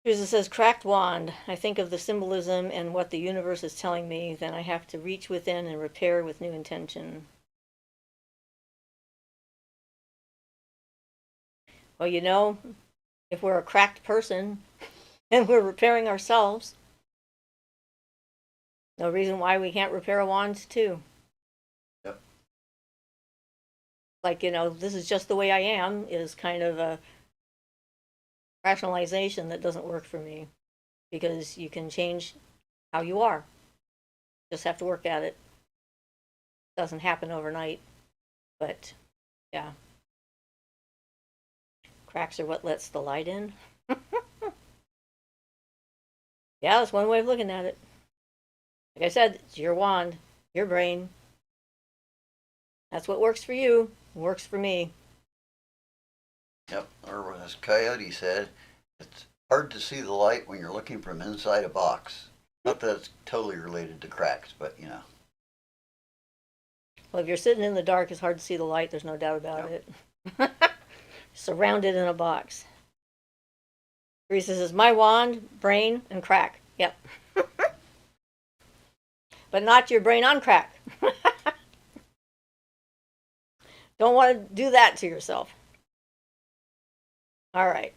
Teresa says, cracked wand. I think of the symbolism and what the universe is telling me, then I have to reach within and repair with new intention. Well, if we're a cracked person and we're repairing ourselves, no reason why we can't repair a wand too. Yep. Like, this is just the way I am is kind of a rationalization that doesn't work for me because you can change how you are. Just have to work at it. Doesn't happen overnight, but yeah. Cracks are what lets the light in. Yeah, that's one way of looking at it. Like I said, it's your wand, your brain. That's what works for you, works for me. Yep. Or as Coyote said, it's hard to see the light when you're looking from inside a box. Not that it's totally related to cracks, but Well, if you're sitting in the dark, it's hard to see the light, there's no doubt about Yep. it. Surrounded in a box. Teresa says, my wand, brain, and crack. Yep. But not your brain on crack. Don't want to do that to yourself. All right.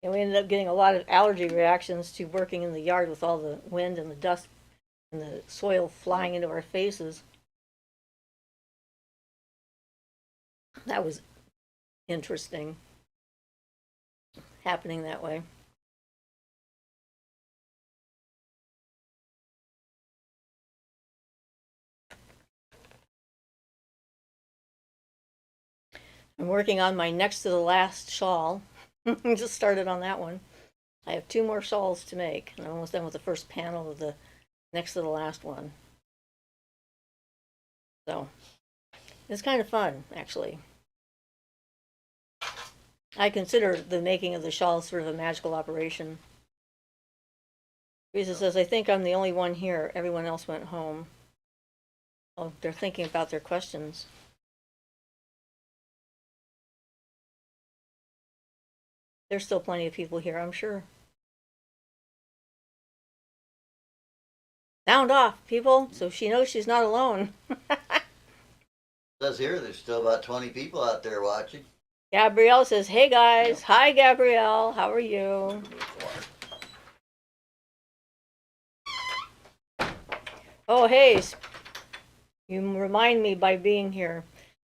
And we ended up getting a lot of allergy reactions to working in the yard with all the wind and the dust and the soil flying into our faces. That was interesting, happening that way. I'm working on my next to the last shawl. Just started on that one. I have 2 more shawls to make, and I'm almost done with the first panel of the next to the last one. So it's kind of fun, actually. I consider the making of the shawl sort of a magical operation. Teresa says, I think I'm the only one here. Everyone else went home. Oh, they're thinking about their questions. There's still plenty of people here, I'm sure. Sound off, people, so she knows she's not alone. Says here there's still about 20 people out there watching. Gabrielle says, hey guys. Hi, Gabrielle. How are you? Oh, hey. You remind me by being here.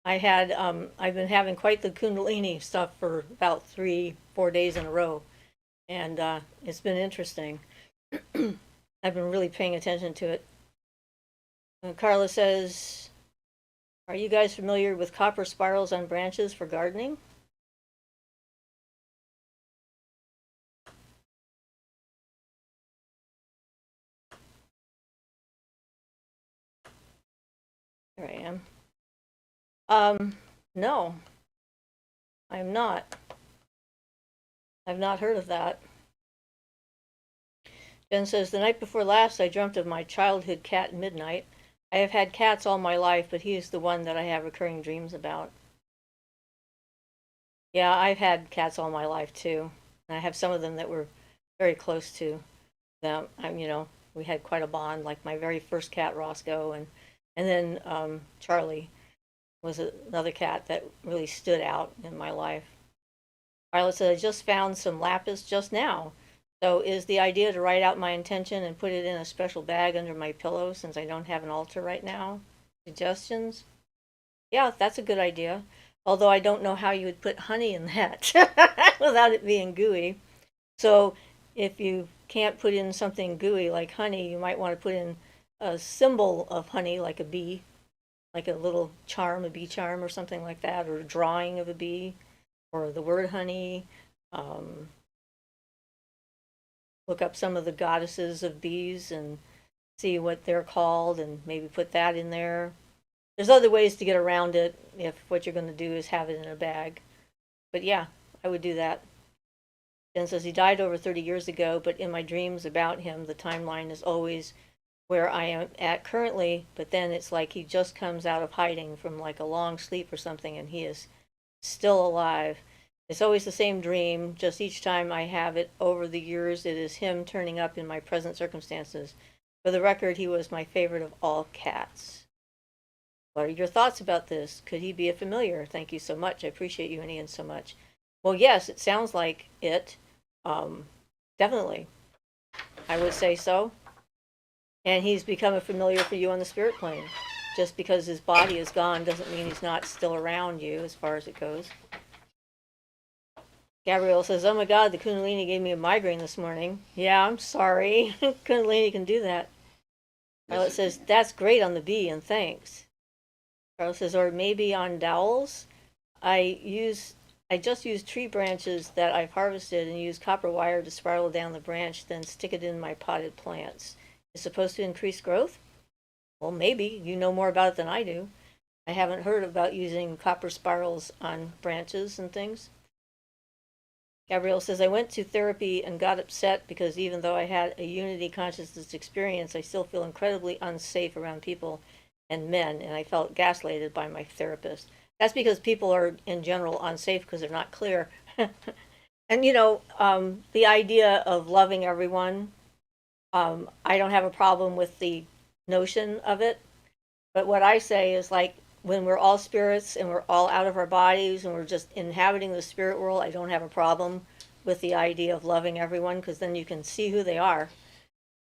I've been having quite the Kundalini stuff for about 3-4 days in a row. And it's been interesting. I've been really paying attention to it. And Carla says, are you guys familiar with copper spirals on branches for gardening? Here I am. No, I'm not. I've not heard of that. Jen says, the night before last, I dreamt of my childhood cat Midnight. I have had cats all my life, but he is the one that I have recurring dreams about. Yeah, I've had cats all my life too. And I have some of them that were very close to them. We had quite a bond. Like my very first cat, Roscoe, and then Charlie was another cat that really stood out in my life. Violet said, I just found some lapis just now. So is the idea to write out my intention and put it in a special bag under my pillow since I don't have an altar right now? Suggestions? Yeah, that's a good idea. Although I don't know how you would put honey in that without it being gooey. So if you can't put in something gooey like honey, you might want to put in a symbol of honey, like a bee, like a little charm, a bee charm or something like that, or a drawing of a bee, or the word honey. Um, Look up some of the goddesses of bees and see what they're called and maybe put that in there. There's other ways to get around it if what you're going to do is have it in a bag. But yeah, I would do that. Jen says he died over 30 years ago, but in my dreams about him, the timeline is always where I am at currently, but then it's like he just comes out of hiding from like a long sleep or something and he is still alive. It's always the same dream, just each time I have it over the years, it is him turning up in my present circumstances. For the record, he was my favorite of all cats. What are your thoughts about this? Could he be a familiar? Thank you so much. I appreciate you and Ian so much. Well, yes, it sounds like it. Definitely. I would say so. And he's become a familiar for you on the spirit plane. Just because his body is gone doesn't mean he's not still around you as far as it goes. Gabrielle says, oh my God, the Kundalini gave me a migraine this morning. Yeah, I'm sorry. Kundalini can do that. Violet says, that's great on the bee, and thanks. Carlos says, or maybe on dowels. I just use tree branches that I've harvested and use copper wire to spiral down the branch, then stick it in my potted plants. It's supposed to increase growth? Well, maybe. You know more about it than I do. I haven't heard about using copper spirals on branches and things. Gabrielle says, I went to therapy and got upset because even though I had a unity consciousness experience, I still feel incredibly unsafe around people and men, and I felt gaslighted by my therapist. That's because people are, in general, unsafe because they're not clear. And, the idea of loving everyone, I don't have a problem with the notion of it. But what I say is like, when we're all spirits and we're all out of our bodies and we're just inhabiting the spirit world, I don't have a problem with the idea of loving everyone because then you can see who they are.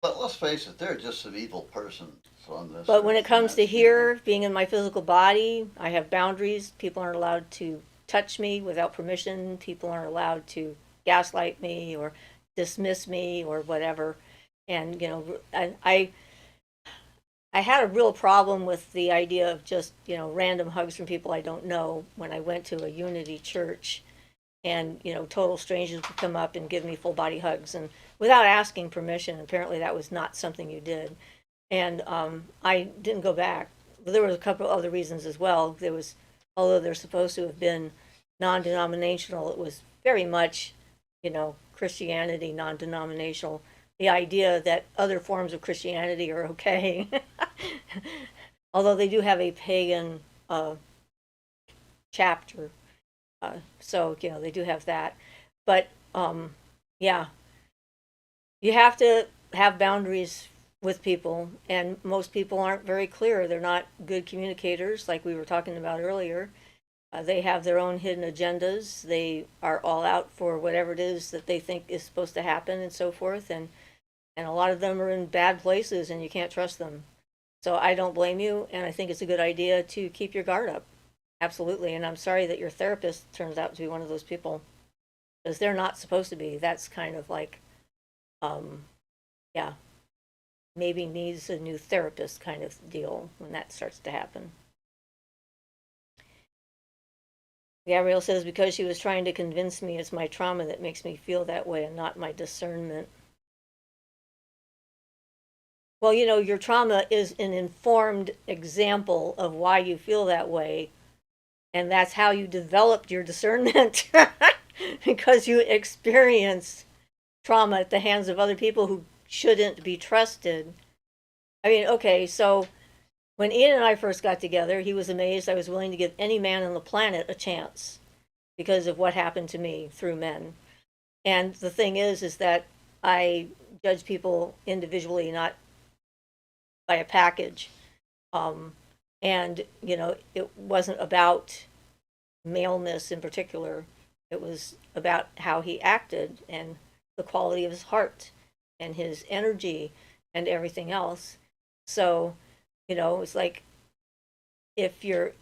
But let's face it, they're just some evil persons on this. But when it comes to here, being in my physical body, I have boundaries. People aren't allowed to touch me without permission. People aren't allowed to gaslight me or dismiss me or whatever. And, I had a real problem with the idea of just, random hugs from people I don't know when I went to a Unity church and, total strangers would come up and give me full body hugs and without asking permission. Apparently that was not something you did. And I didn't go back. There was a couple of other reasons as well. Although they're supposed to have been non-denominational, it was very much, Christianity non-denominational. The idea that other forms of Christianity are okay. Although they do have a pagan chapter. So, they do have that. But, yeah, you have to have boundaries with people, and most people aren't very clear. They're not good communicators, like we were talking about earlier. They have their own hidden agendas. They are all out for whatever it is that they think is supposed to happen and so forth. And a lot of them are in bad places and you can't trust them. So I don't blame you, and I think it's a good idea to keep your guard up. Absolutely. And I'm sorry that your therapist turns out to be one of those people, because they're not supposed to be. That's kind of like, yeah, maybe needs a new therapist kind of deal when that starts to happen. Gabrielle says, because she was trying to convince me it's my trauma that makes me feel that way and not my discernment. Well, your trauma is an informed example of why you feel that way, and that's how you developed your discernment. because you experience trauma at the hands of other people who shouldn't be trusted. I mean, okay, so when Ian and I first got together, he was amazed I was willing to give any man on the planet a chance because of what happened to me through men. And the thing is that I judge people individually, not by a package. Um, and, you know, it wasn't about maleness in particular. It was about how he acted and the quality of his heart and his energy and everything else. So, you know, it's like if you're,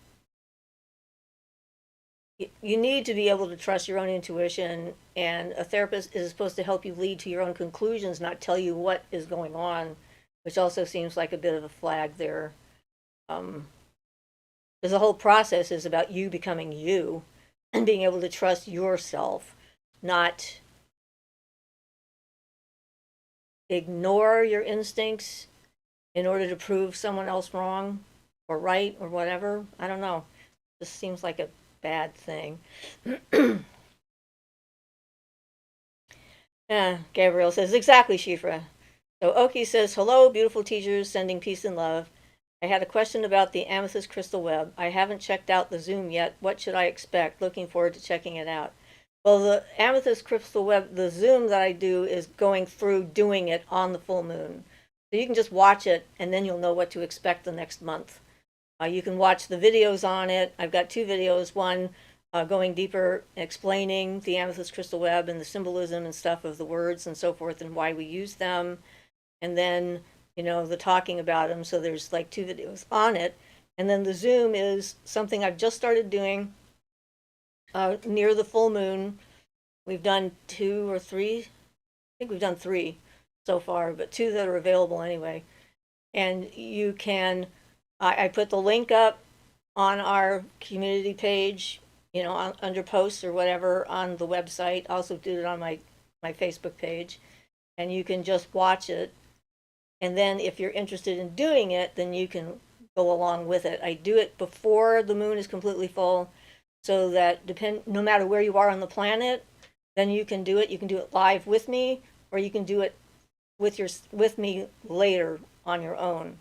you need to be able to trust your own intuition, and a therapist is supposed to help you lead to your own conclusions, not tell you what is going on, which also seems like a bit of a flag there. Um, because the whole process is about you becoming you and being able to trust yourself, not ignore your instincts in order to prove someone else wrong or right or whatever. I don't know. This seems like a bad thing. Yeah, Gabrielle says, exactly, Shifra. So Oki says, hello, beautiful teachers, sending peace and love. I had a question about the amethyst crystal web. I haven't checked out the Zoom yet. What should I expect? Looking forward to checking it out. Well, the amethyst crystal web, the Zoom that I do is going through doing it on the full moon. So you can just watch it and then you'll know what to expect the next month. You can watch the videos on it. I've got two videos, one going deeper, explaining the amethyst crystal web and the symbolism and stuff of the words and so forth and why we use them. And then, you know, the talking about them. So there's like two videos on it. And then the Zoom is something I've just started doing near the full moon. We've done two or three. I think we've done three so far, but two that are available anyway. And you can, I put the link up on our community page, you know, under posts or whatever on the website. I also did it on my Facebook page. And you can just watch it. And then if you're interested in doing it, then you can go along with it. I do it before the moon is completely full so that no matter where you are on the planet, then you can do it. You can do it live with me, or you can do it with me later on your own.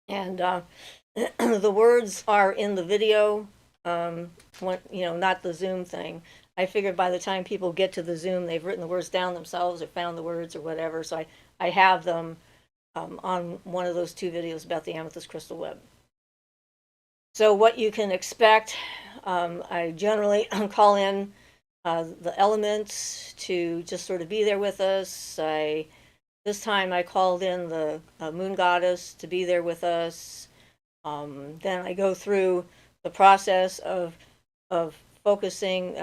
And the words are in the video, you know, not the Zoom thing. I figured by the time people get to the Zoom, they've written the words down themselves or found the words or whatever. So I have them on one of those two videos about the amethyst crystal web. So what you can expect, I generally call in the elements to just sort of be there with us. This time I called in the moon goddess to be there with us. Then I go through the process of focusing,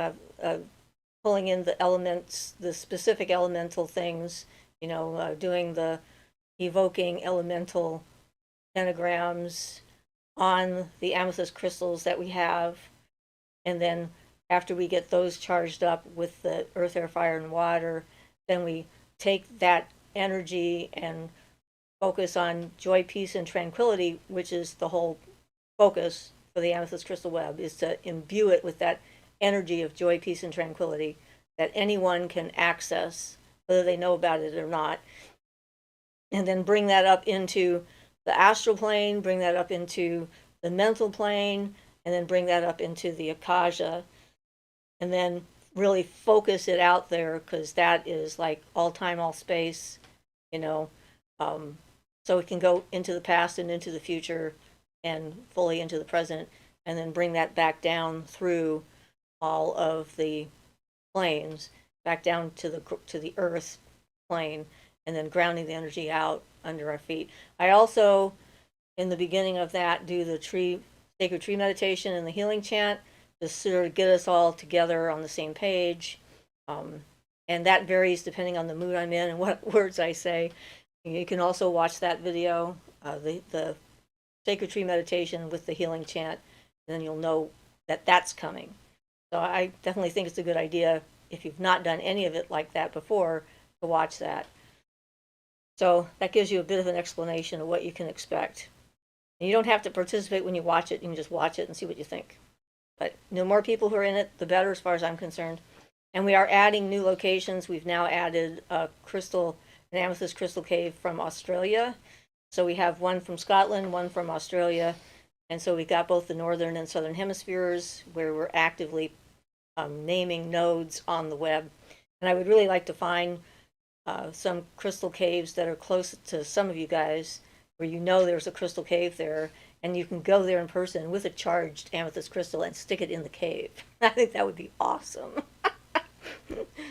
pulling in the elements, the specific elemental things, you know, doing the evoking elemental pentagrams on the amethyst crystals that we have. And then after we get those charged up with the earth, air, fire, and water, then we take that energy and focus on joy, peace, and tranquility, which is the whole focus for the amethyst crystal web, is to imbue it with that energy of joy, peace, and tranquility that anyone can access, whether they know about it or not. And then bring that up into the astral plane, bring that up into the mental plane, and then bring that up into the akasha. And then really focus it out there, because that is like all time, all space, you know. So it can go into the past and into the future and fully into the present, and then bring that back down through all of the planes, back down to the earth plane, and then grounding the energy out under our feet. I also, in the beginning of that, do the sacred tree meditation and the healing chant to sort of get us all together on the same page. And that varies depending on the mood I'm in and what words I say. You can also watch that video, the sacred tree meditation with the healing chant, and then you'll know that that's coming. So I definitely think it's a good idea, if you've not done any of it like that before, to watch that. So that gives you a bit of an explanation of what you can expect. And you don't have to participate when you watch it. You can just watch it and see what you think. But the more people who are in it, the better, as far as I'm concerned. And we are adding new locations. We've now added an amethyst crystal cave from Australia. So we have one from Scotland, one from Australia, and so we got both the northern and southern hemispheres where we're actively naming nodes on the web. And I would really like to find some crystal caves that are close to some of you guys, where you know there's a crystal cave there, and you can go there in person with a charged amethyst crystal and stick it in the cave. I think that would be awesome.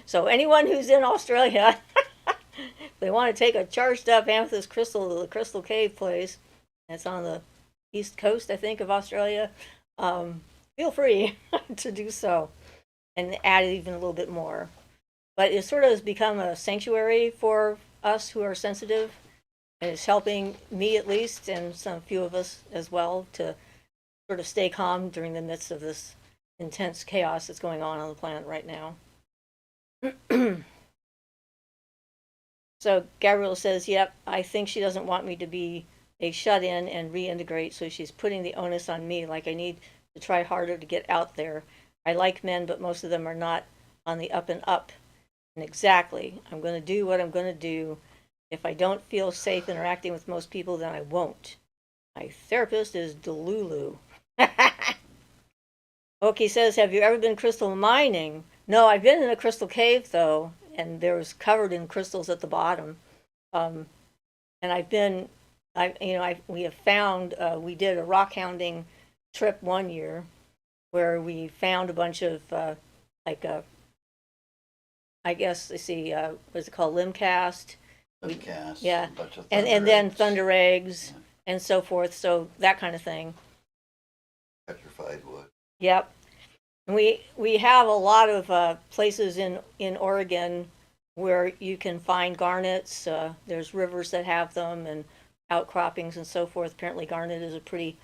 So anyone who's in Australia, if they want to take a charged up amethyst crystal to the crystal cave place, it's on the east coast, I think, of Australia, feel free to do so and add even a little bit more. But it sort of has become a sanctuary for us who are sensitive, and it's helping me at least, and some few of us as well, to sort of stay calm during the midst of this intense chaos that's going on the planet right now. So Gabrielle says, yep, I think she doesn't want me to be a shut-in and reintegrate, so she's putting the onus on me, like I need to try harder to get out there. I like men, but most of them are not on the up and up. And exactly, I'm going to do what I'm going to do. If I don't feel safe interacting with most people, then I won't. My therapist is Delulu. Oki says, have you ever been crystal mining? No, I've been in a crystal cave, though, and there was covered in crystals at the bottom. And we have found, we did a rock hounding trip one year where we found a bunch of, I guess, let's see, what's it called, limcast? Limcast, yeah, a bunch of and then eggs, thunder eggs, yeah, and so forth, so that kind of thing. petrified wood. Yep. And we have a lot of places in Oregon where you can find garnets. There's rivers that have them and outcroppings and so forth. Apparently garnet is a pretty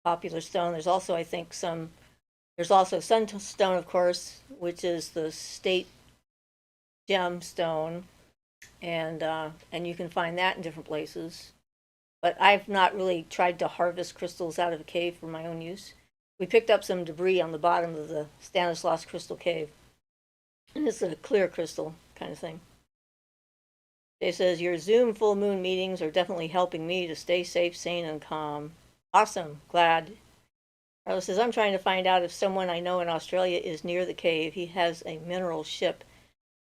popular stone. There's also, I think, there's also sunstone, of course, which is the state gemstone, and you can find that in different places. But I've not really tried to harvest crystals out of a cave for my own use. We picked up some debris on the bottom of the Stanislaus Crystal Cave, and it's a clear crystal kind of thing. Jay says, your Zoom full moon meetings are definitely helping me to stay safe, sane, and calm. Awesome. Glad. Carlos says, I'm trying to find out if someone I know in Australia is near the cave. He has a mineral ship,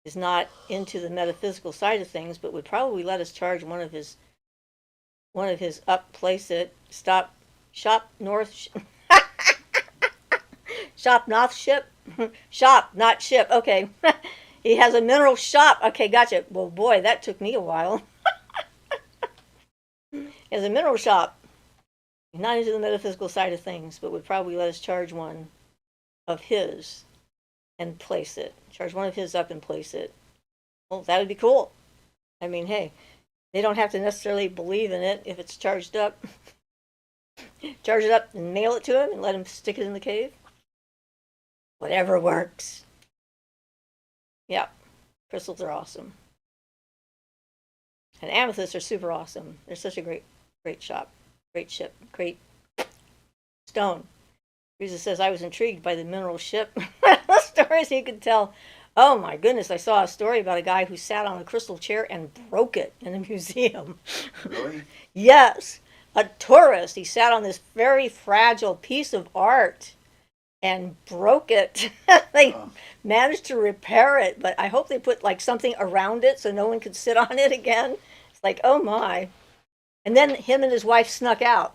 is not into the metaphysical side of things, but would probably let us charge one of his up place it stop shop north shop north ship shop not ship, okay. He has a mineral shop, okay, gotcha. Well, boy, that took me a while. He has a mineral shop, not into the metaphysical side of things, but would probably let us charge one of his and place it, charge one of his up and place it. Well, that would be cool. I mean, hey, they don't have to necessarily believe in it if it's charged up. Charge it up and mail it to him and let him stick it in the cave. Whatever works. Yeah, crystals are awesome. And amethysts are super awesome. They're such a great shop, great ship, great stone. Teresa says, I was intrigued by the mineral ship. Stories you could tell. Oh my goodness, I saw a story about a guy who sat on a crystal chair and broke it in a museum. Really? Yes, a tourist. He sat on this very fragile piece of art and broke it. They managed to repair it, but I hope they put like something around it so no one could sit on it again. It's like, oh my. And then him and his wife snuck out.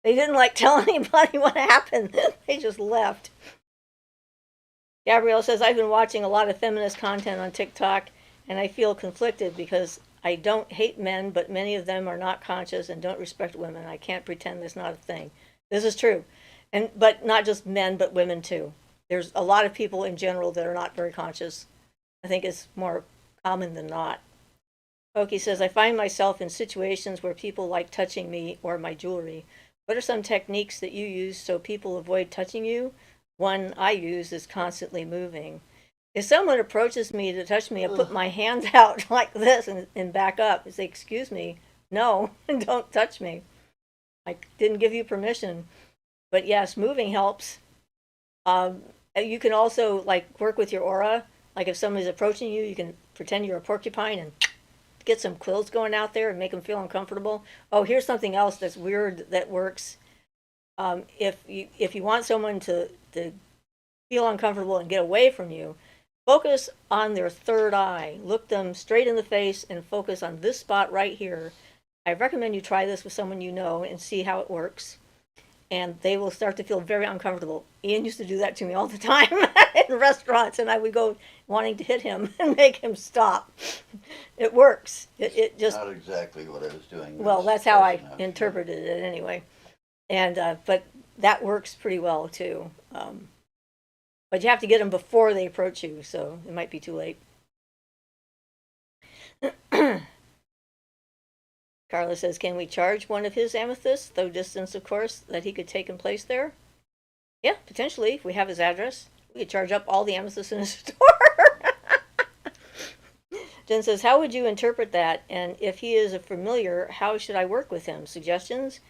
They didn't like tell anybody what happened. They just left. Gabrielle says, I've been watching a lot of feminist content on TikTok, and I feel conflicted because I don't hate men, but many of them are not conscious and don't respect women. I can't pretend that's not a thing. This is true. But not just men, but women too. There's a lot of people in general that are not very conscious. I think it's more common than not. Oki says, I find myself in situations where people like touching me or my jewelry. What are some techniques that you use so people avoid touching you? One I use is constantly moving. If someone approaches me to touch me, I put my hands out like this and back up and say, excuse me, no, don't touch me. I didn't give you permission. But yes, moving helps. You can also like work with your aura. Like if somebody's approaching you, you can pretend you're a porcupine and get some quills going out there and make them feel uncomfortable. Oh, here's something else that's weird that works. If you want someone to feel uncomfortable and get away from you, focus on their third eye. Look them straight in the face and focus on this spot right here. I recommend you try this with someone you know and see how it works. And they will start to feel very uncomfortable. Ian used to do that to me all the time in restaurants, and I would go wanting to hit him and make him stop. It works. It just, Not exactly what I was doing. well, that's how I interpreted it anyway. And but that works pretty well too. But you have to get them before they approach you, so it might be too late. Carla says, can we charge one of his amethysts, though distance, of course, that he could take and place there? Yeah, potentially, if we have his address. We could charge up all the amethysts in his store. Jen says, how would you interpret that? And if he is a familiar, how should I work with him? Suggestions?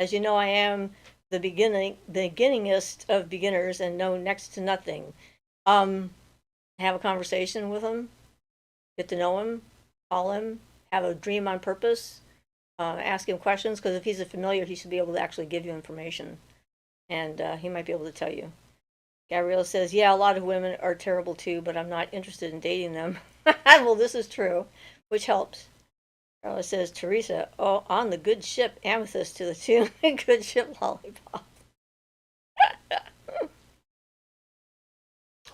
As you know, I am the beginningest of beginners and know next to nothing. Have a conversation with him, get to know him, call him, have a dream on purpose, ask him questions, because if he's a familiar, he should be able to actually give you information, and he might be able to tell you. Gabrielle says, yeah, a lot of women are terrible too, but I'm not interested in dating them. Well, this is true, which helps. Carla says, Teresa, oh, on the good ship Amethyst to the tune good ship Lollipop.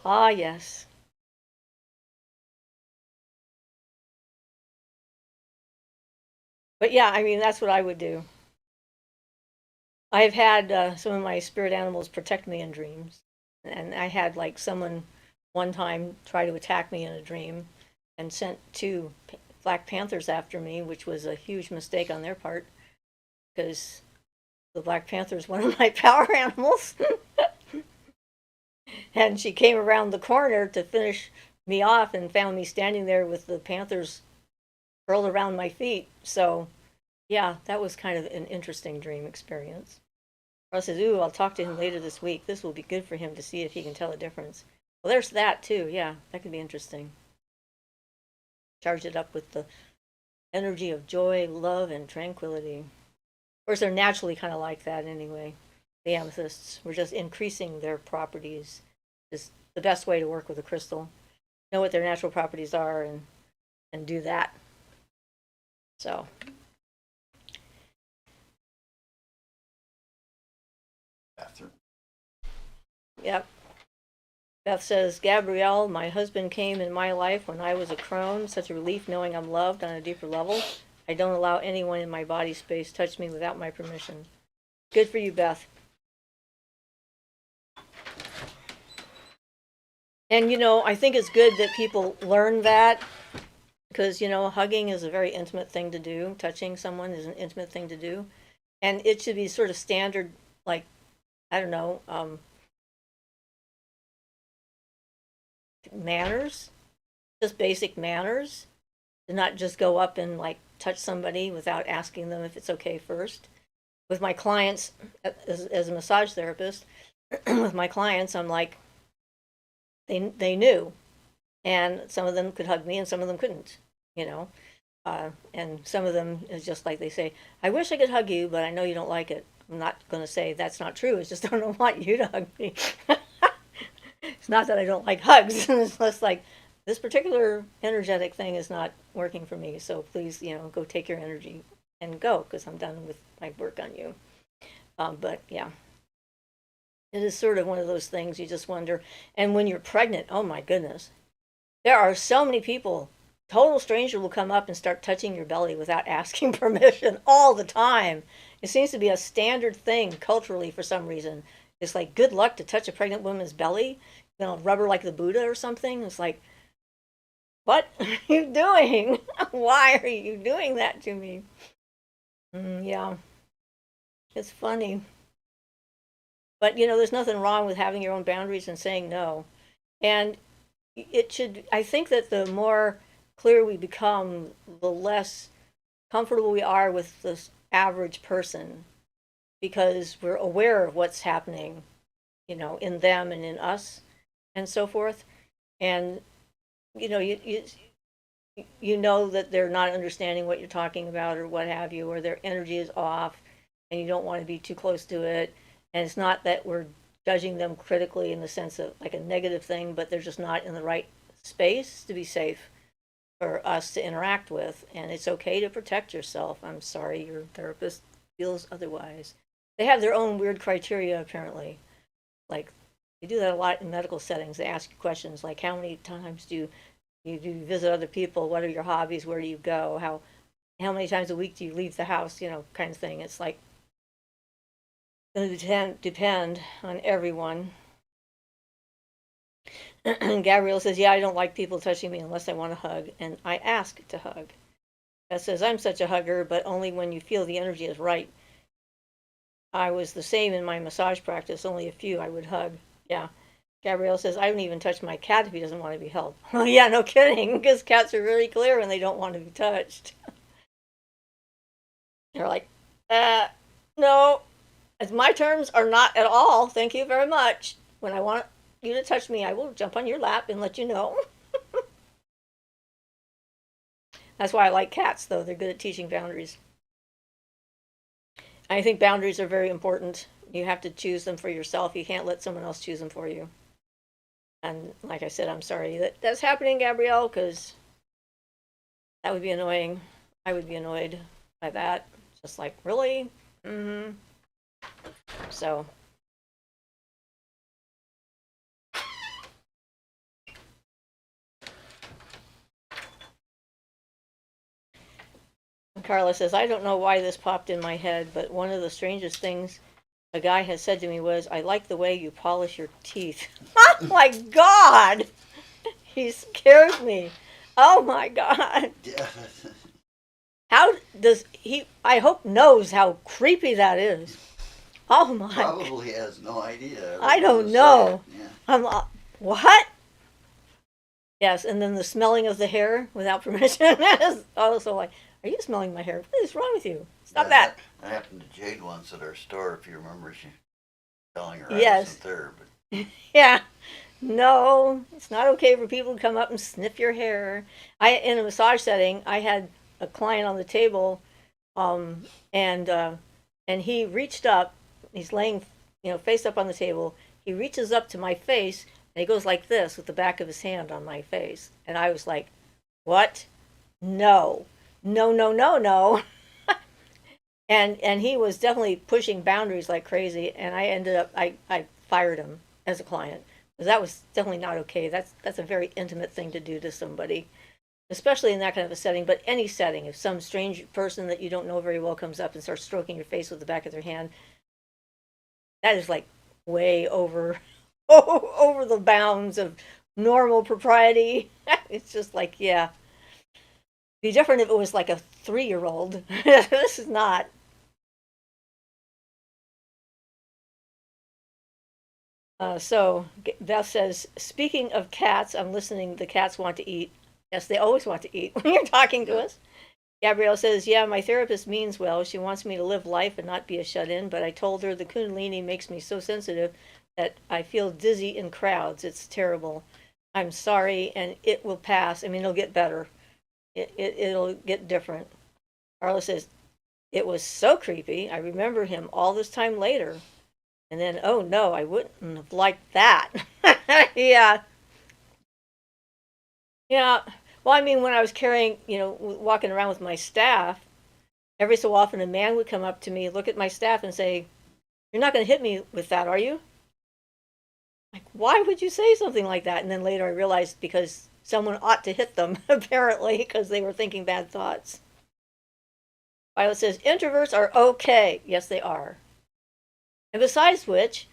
Ah, yes. But yeah, I mean, that's what I would do. I've had some of my spirit animals protect me in dreams. And I had like someone one time try to attack me in a dream and sent two Black Panthers after me, which was a huge mistake on their part because the Black Panther is one of my power animals. And she came around the corner to finish me off and found me standing there with the Panthers curled around my feet. So, yeah, that was kind of an interesting dream experience. Ross says, ooh, I'll talk to him later this week. This will be good for him to see if he can tell a difference. Well, there's that too. Yeah, that could be interesting. Charge it up with the energy of joy, love, and tranquility. Of course, they're naturally kind of like that anyway. The amethysts. We're just increasing their properties. Is the best way to work with a crystal. Know what their natural properties are and do that. So. Bathroom. Yep. Beth says, Gabrielle, my husband came in my life when I was a crone. Such a relief knowing I'm loved on a deeper level. I don't allow anyone in my body space touch me without my permission. Good for you, Beth. And, you know, I think it's good that people learn that because, you know, hugging is a very intimate thing to do. Touching someone is an intimate thing to do. And it should be sort of standard, like, I don't know, manners, just basic manners, to not just go up and like touch somebody without asking them if it's okay first. With my clients, as a massage therapist, with my clients, I'm like, they knew, and some of them could hug me and some of them couldn't, you know, and some of them is just like they say, I wish I could hug you, but I know you don't like it. I'm not going to say that's not true. It's just I don't want you to hug me. It's not that I don't like hugs. It's just like this particular energetic thing is not working for me. So please, you know, go take your energy and go because I'm done with my work on you. But yeah, it is sort of one of those things you just wonder. And when you're pregnant, oh my goodness, there are so many people. Total stranger will come up and start touching your belly without asking permission all the time. It seems to be a standard thing culturally for some reason. It's like good luck to touch a pregnant woman's belly, you know, rub her like the Buddha or something. It's like, what are you doing? Why are you doing that to me? Yeah, it's funny. But, you know, there's nothing wrong with having your own boundaries and saying no. And it should, I think that the more clear we become, the less comfortable we are with the average person because we're aware of what's happening in them and in us and so forth. And, you know that they're not understanding what you're talking about or what have you, or their energy is off and you don't want to be too close to it. And it's not that we're judging them critically in the sense of like a negative thing, but they're just not in the right space to be safe for us to interact with. And it's okay to protect yourself. I'm sorry your therapist feels otherwise. They have their own weird criteria, apparently. Like, they do that a lot in medical settings. They ask you questions like, how many times do you visit other people? What are your hobbies? Where do you go? How many times a week do you leave the house? Kind of thing. It's like going to depend on everyone. Gabrielle says, yeah, I don't like people touching me unless I want a hug, and I ask to hug. Beth says, I'm such a hugger, but only when you feel the energy is right. I was the same in my massage practice, only a few I would hug. Yeah. Gabrielle says, I don't even touch my cat if he doesn't want to be held. Well, yeah, no kidding, because cats are really clear and they don't want to be touched. They're like, no, as my terms are not at all. Thank you very much. When I want you to touch me, I will jump on your lap and let you know. That's why I like cats, though. They're good at teaching boundaries. I think boundaries are very important. You have to choose them for yourself. You can't let someone else choose them for you. And like I said, I'm sorry that that's happening, Gabrielle, because that would be annoying. I would be annoyed by that. Just like, really? Mm-hmm. So. Carla says, I don't know why this popped in my head, but one of the strangest things a guy has said to me was, I like the way you polish your teeth. Oh my God! He scared me. Oh my God. Yeah. How does he, I hope, knows how creepy that is. Oh my. Probably has no idea. I don't know. Yeah. I'm what? Yes, and then the smelling of the hair without permission is also like, are you smelling my hair? What is wrong with you? Stop that. That happened to Jade once at our store, if you remember. She telling her Yes. I wasn't there, but Yeah. No, it's not okay for people to come up and sniff your hair. In a massage setting, I had a client on the table, um, and he reached up. He's laying, face up on the table. He reaches up to my face, and he goes like this with the back of his hand on my face. And I was like, what? No, no, no, no, no. And he was definitely pushing boundaries like crazy. And I ended up, I fired him as a client. Because that was definitely not okay. That's a very intimate thing to do to somebody, especially in that kind of a setting. But any setting, if some strange person that you don't know very well comes up and starts stroking your face with the back of their hand, that is like way over over the bounds of normal propriety. It's just like, yeah. Be different if it was like a 3-year-old. This is not. So Beth says, speaking of cats, I'm listening. The cats want to eat. Yes, they always want to eat when you're talking to us. Gabrielle says, yeah, my therapist means well. She wants me to live life and not be a shut-in, but I told her the Kundalini makes me so sensitive that I feel dizzy in crowds. It's terrible. I'm sorry, and it will pass. I mean, it'll get better. It'll get different. Carla says, it was so creepy. I remember him all this time later. And then, oh no, I wouldn't have liked that. Yeah. Yeah. Well, I mean, when I was carrying, walking around with my staff, every so often a man would come up to me, look at my staff, and say, you're not going to hit me with that, are you? Like, why would you say something like that? And then later I realized because someone ought to hit them, apparently, because they were thinking bad thoughts. Violet says, introverts are okay. Yes, they are. And besides which,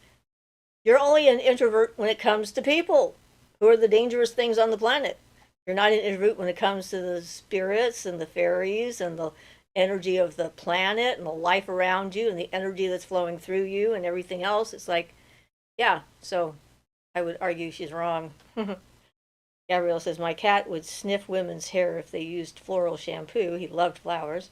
you're only an introvert when it comes to people who are the dangerous things on the planet. You're not an introvert when it comes to the spirits and the fairies and the energy of the planet and the life around you and the energy that's flowing through you and everything else. It's like, yeah, so I would argue she's wrong. Gabrielle says, my cat would sniff women's hair if they used floral shampoo. He loved flowers.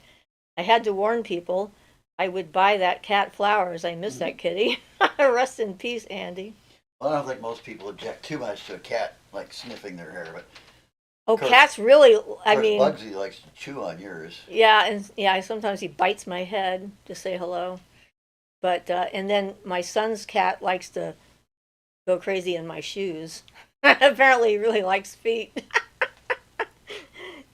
I had to warn people. I would buy that cat flowers. I miss that kitty. Rest in peace, Andy. Well, I don't think most people object too much to a cat like sniffing their hair, but Oh, of course, cats really, I mean, Bugsy likes to chew on yours. yeah, and yeah, sometimes he bites my head to say hello. But, and then my son's cat likes to go crazy in my shoes. Apparently, he really likes feet.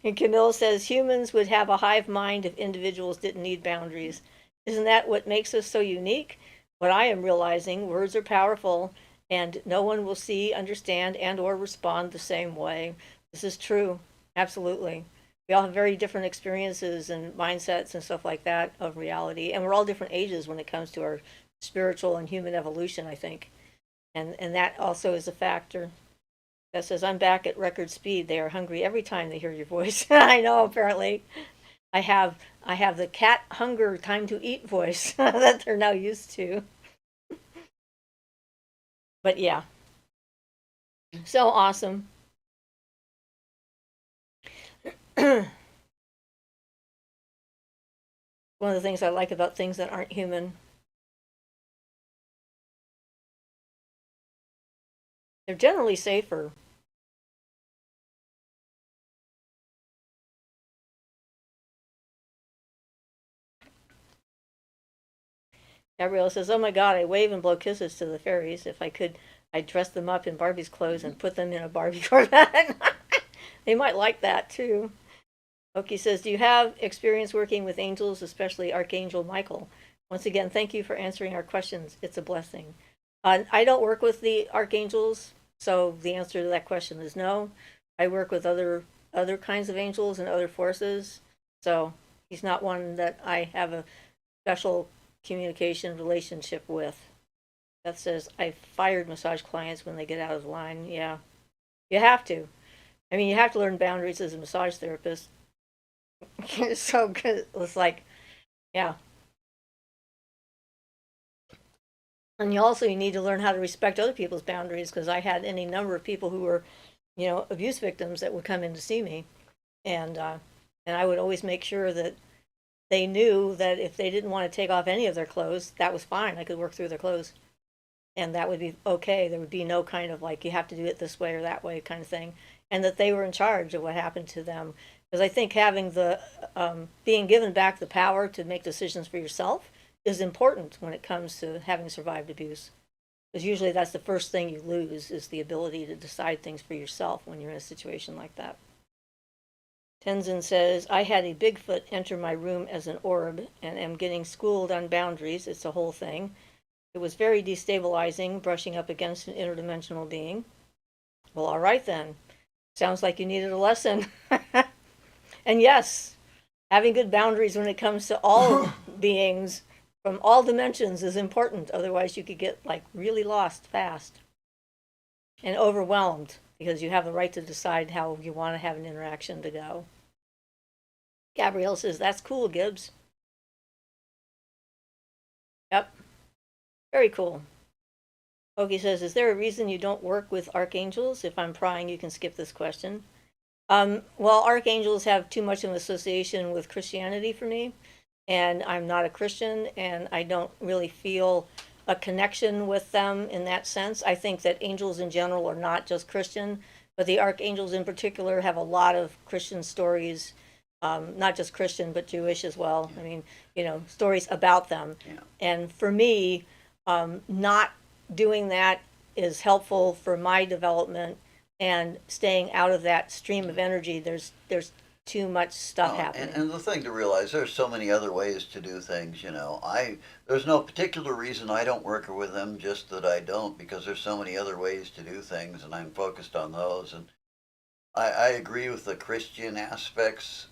And Camille says humans would have a hive mind if individuals didn't need boundaries. Isn't that what makes us so unique? What I am realizing, words are powerful, and no one will see, understand, and or respond the same way. This is true. Absolutely. We all have very different experiences and mindsets and stuff like that of reality, and we're all different ages when it comes to our spiritual and human evolution, I think. And that also is a factor. That says, I'm back at record speed. They are hungry every time they hear your voice. I know, apparently. I have I have the cat hunger time to eat voice that they're now used to. But yeah, so awesome. One of the things I like about things that aren't human. They're generally safer. Gabrielle says, "Oh my God, I wave and blow kisses to the fairies. If I could, I'd dress them up in Barbie's clothes and put them in a Barbie Corvette." They might like that too. Oki says, "Do you have experience working with angels, especially Archangel Michael? Once again, thank you for answering our questions. It's a blessing." I don't work with the archangels, so the answer to that question is no. I work with other kinds of angels and other forces, so he's not one that I have a special communication relationship with. That says I fired massage clients when they get out of line. Yeah, you have to. I mean, you have to learn boundaries as a massage therapist. So good. It's like, yeah. And you need to learn how to respect other people's boundaries because I had any number of people who were, abuse victims that would come in to see me, and and I would always make sure that they knew that if they didn't want to take off any of their clothes, that was fine. I could work through their clothes, and that would be okay. There would be no kind of like you have to do it this way or that way kind of thing, and that they were in charge of what happened to them. Because I think having the being given back the power to make decisions for yourself is important when it comes to having survived abuse. Because usually that's the first thing you lose is the ability to decide things for yourself when you're in a situation like that. Tenzin says, I had a Bigfoot enter my room as an orb and am getting schooled on boundaries. It's a whole thing. It was very destabilizing, brushing up against an interdimensional being. Well, all right then. Sounds like you needed a lesson. And yes, having good boundaries when it comes to all beings from all dimensions is important. Otherwise, you could get like really lost fast and overwhelmed because you have the right to decide how you want to have an interaction to go. Gabrielle says, that's cool, Gibbs. Yep, very cool. Oki says, is there a reason you don't work with archangels? If I'm prying, you can skip this question. Well, archangels have too much of an association with Christianity for me, and I'm not a Christian, and I don't really feel a connection with them in that sense. I think that angels in general are not just Christian, but the archangels in particular have a lot of Christian stories, not just Christian, but Jewish as well. I mean, stories about them. Yeah. And for me, not doing that is helpful for my development and staying out of that stream of energy. There's too much stuff happening. And the thing to realize, there's so many other ways to do things. There's no particular reason I don't work with them, just that I don't, because there's so many other ways to do things, and I'm focused on those. And I agree with the Christian aspects,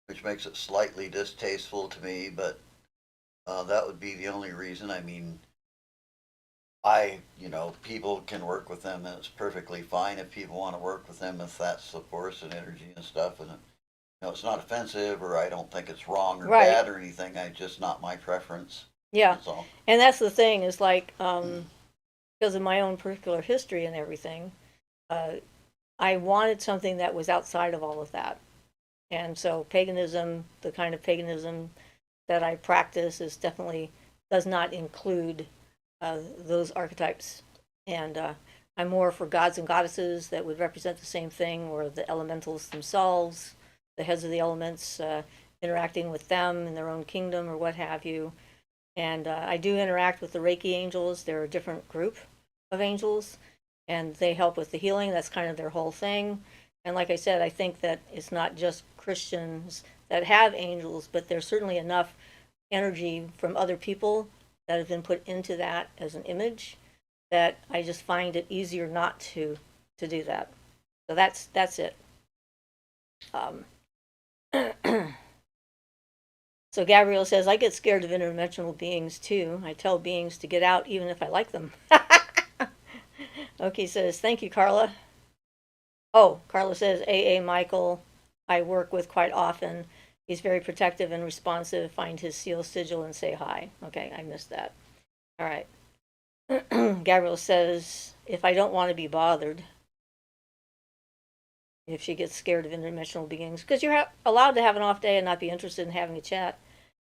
which makes it slightly distasteful to me, but that would be the only reason. I mean, people can work with them, and it's perfectly fine if people want to work with them, if that's the force and energy and stuff. And it's not offensive, or I don't think it's wrong or Right. bad or anything. It's just not my preference. Yeah, That's all. and that's the thing is like because of my own particular history and everything, uh, I wanted something that was outside of all of that, and so paganism, the kind of paganism that I practice is definitely does not include those archetypes, and I'm more for gods and goddesses that would represent the same thing, or the elementals themselves, the heads of the elements, interacting with them in their own kingdom or what have you. And I do interact with the Reiki angels. They're a different group of angels, and they help with the healing. That's kind of their whole thing. And like I said, I think that it's not just Christians that have angels, but there's certainly enough energy from other people that have been put into that as an image that I just find it easier not to do that. So that's it. Um, So Gabrielle says, I get scared of interdimensional beings too. I tell beings to get out even if I like them. Okay says, thank you, Carla. Oh, Carla says, AA Michael, I work with quite often. He's very protective and responsive. Find his seal sigil and say hi. Okay, I missed that. All right. Gabrielle says, if I don't want to be bothered, if she gets scared of interdimensional beings, because you're allowed to have an off day and not be interested in having a chat.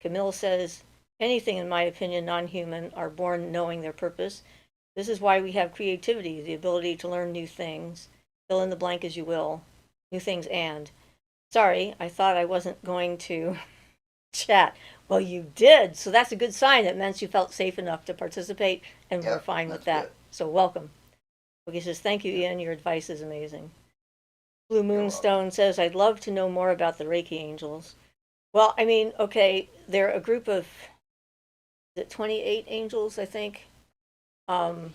Camille says, anything, in my opinion, non-human are born knowing their purpose. This is why we have creativity, the ability to learn new things. Fill in the blank as you will. New things and. Sorry, I thought I wasn't going to chat. Well, you did, so that's a good sign. It meant you felt safe enough to participate, and we're Yep, fine with that's that. good. So welcome. Okay, says, thank you, Ian. Your advice is amazing. Blue You're welcome. Moonstone says, I'd love to know more about the Reiki angels. Well, I mean, okay, they're a group of, is it 28 angels, I think? Um,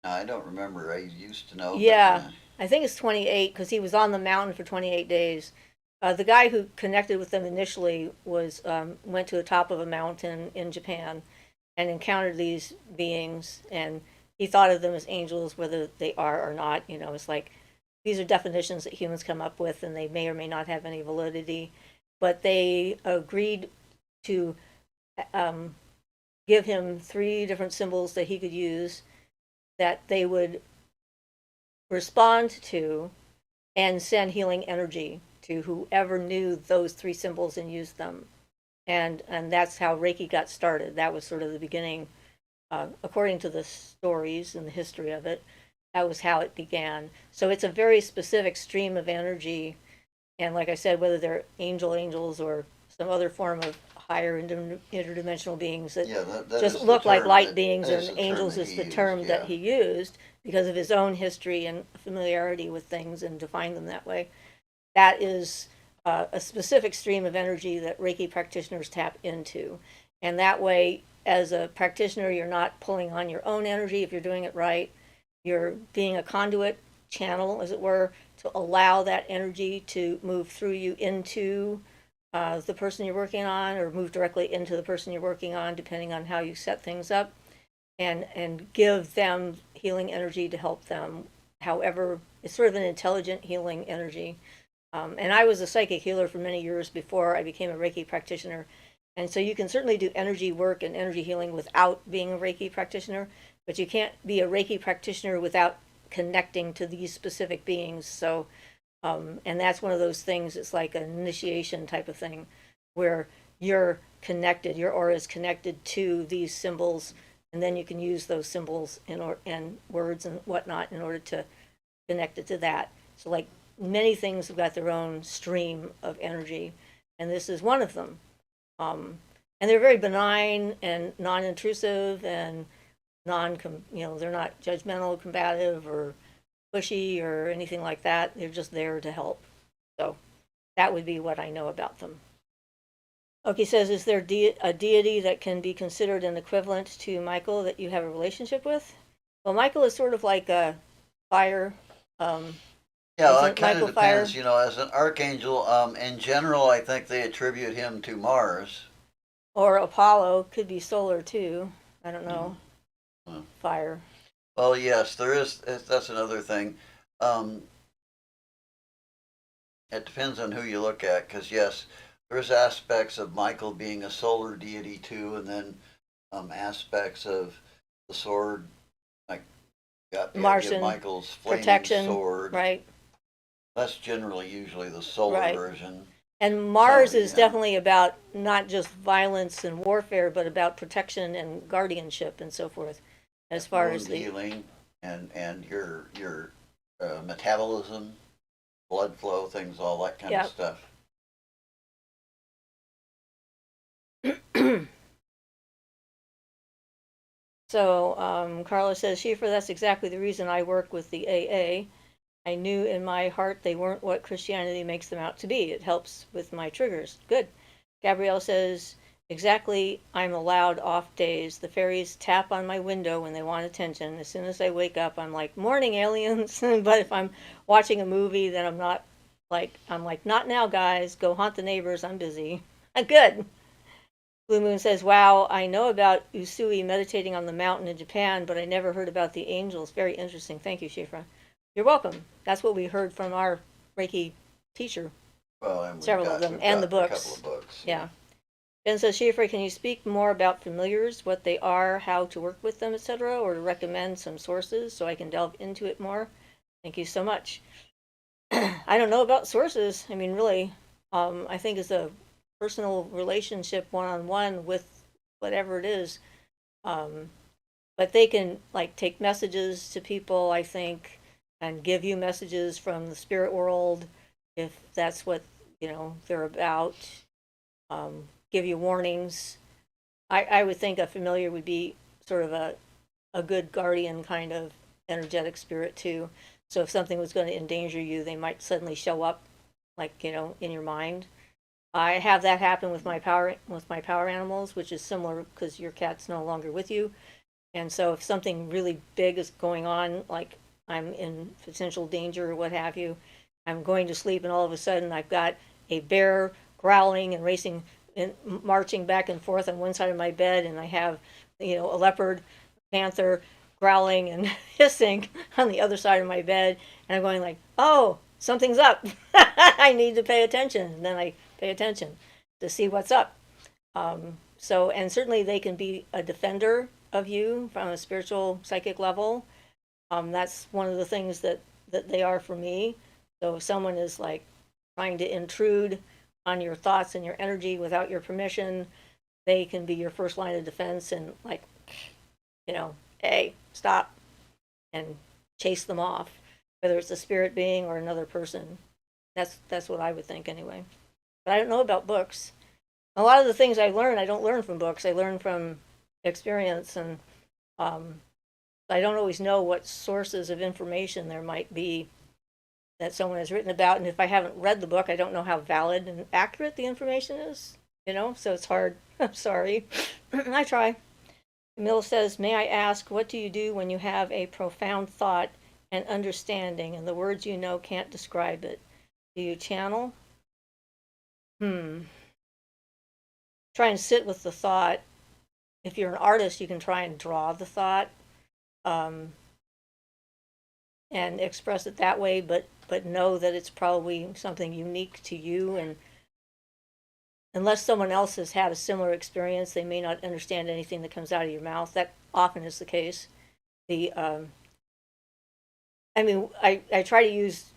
No, I don't remember. I used to know, but yeah, I think it's 28 because he was on the mountain for 28 days. The guy who connected with them initially was went to the top of a mountain in Japan and encountered these beings, and he thought of them as angels, whether they are or not. You know, it's like these are definitions that humans come up with, and they may or may not have any validity. But they agreed to um, give him 3 different symbols that he could use that they would respond to and send healing energy to whoever knew those 3 symbols and used them. And that's how Reiki got started. That was sort of the beginning, according to the stories and the history of it. That was how it began. So it's a very specific stream of energy, and like I said, whether they're angels or some other form of higher interdimensional beings that yeah, that just is the look like term light that beings, is and the term angels that is he the used. term that Yeah, he used because of his own history and familiarity with things and defined them that way. That is a specific stream of energy that Reiki practitioners tap into. And that way, as a practitioner, you're not pulling on your own energy if you're doing it right. You're being a conduit channel, as it were, to allow that energy to move through you into the person you're working on, or move directly into the person you're working on, depending on how you set things up, and give them healing energy to help them. However, it's sort of an intelligent healing energy. And I was a psychic healer for many years before I became a Reiki practitioner. And so you can certainly do energy work and energy healing without being a Reiki practitioner, but you can't be a Reiki practitioner without connecting to these specific beings. So, and that's one of those things, it's like an initiation type of thing where you're connected, your aura is connected to these symbols, and then you can use those symbols and words and whatnot in order to connect it to that. So, like, many things have got their own stream of energy, and this is one of them. And they're very benign and non-intrusive and they're not judgmental, combative, or pushy or anything like that. They're just there to help. So that would be what I know about them. Okay, says, is there a deity that can be considered an equivalent to Michael that you have a relationship with? Well, Michael is sort of like a fire. yeah. Well, Isn't it kind Michael of fire? depends. You know, as an archangel, in general, I think they attribute him to Mars. Or Apollo could be solar too. I don't know. Mm. Fire. Well, yes, there is. That's another thing. Um, it depends on who you look at, because yes, there's aspects of Michael being a solar deity too, and then aspects of the sword, like got the idea of Martian Michael's flaming protection. sword. Right. That's generally usually the solar Right. version. And Mars So is yeah, definitely about not just violence and warfare, but about protection and guardianship and so forth, as far as wound the, healing and your metabolism, blood flow, things, all that kind of yeah. stuff. So Carla says, Schieffer, that's exactly the reason I work with the AA. I knew in my heart they weren't what Christianity makes them out to be. It helps with my triggers. Good. Gabrielle says, exactly, I'm allowed off days. The fairies tap on my window when they want attention. As soon as I wake up, I'm like, morning, aliens. But if I'm watching a movie, then I'm like, not now, guys. Go haunt the neighbors. I'm busy. Good. Blue Moon says, wow, I know about Usui meditating on the mountain in Japan, but I never heard about the angels. Very interesting. Thank you, Shifra. You're welcome. That's what we heard from our Reiki teacher, Well, and several of them, we've and the got a couple books. of books. Yeah. Ben says, Shifra, can you speak more about familiars, what they are, how to work with them, etc., or to recommend some sources so I can delve into it more? Thank you so much. I don't know about sources. I mean, really, I think it's a personal relationship one on one with whatever it is. Um, but they can like take messages to people, I think, and give you messages from the spirit world if that's what they're about. Give you warnings. I would think a familiar would be sort of a good guardian kind of energetic spirit too. So if something was going to endanger you, they might suddenly show up, like in your mind. I have that happen with my power animals, which is similar because your cat's no longer with you, and so if something really big is going on, like I'm in potential danger or what have you, I'm going to sleep and all of a sudden I've got a bear growling and racing and marching back and forth on one side of my bed, and I have a leopard, panther growling and hissing on the other side of my bed, and I'm going like, oh, something's up. I need to pay attention. And then I pay attention to see what's up. So, and certainly they can be a defender of you from a spiritual psychic level. That's one of the things that they are for me. So if someone is like trying to intrude on your thoughts and your energy without your permission, they can be your first line of defense and like, hey, stop, and chase them off, whether it's a spirit being or another person. That's what I would think anyway. But I don't know about books. A lot of the things I learn, I don't learn from books. I learn from experience, and um, I don't always know what sources of information there might be that someone has written about. And if I haven't read the book, I don't know how valid and accurate the information is. So it's hard. I'm sorry. I try. Mill says, may I ask, what do you do when you have a profound thought and understanding and the words can't describe it? Do you channel? Try and sit with the thought. If you're an artist, you can try and draw the thought, um, and express it that way, but know that it's probably something unique to you, and unless someone else has had a similar experience, they may not understand anything that comes out of your mouth. That often is the case. The I mean, I try to use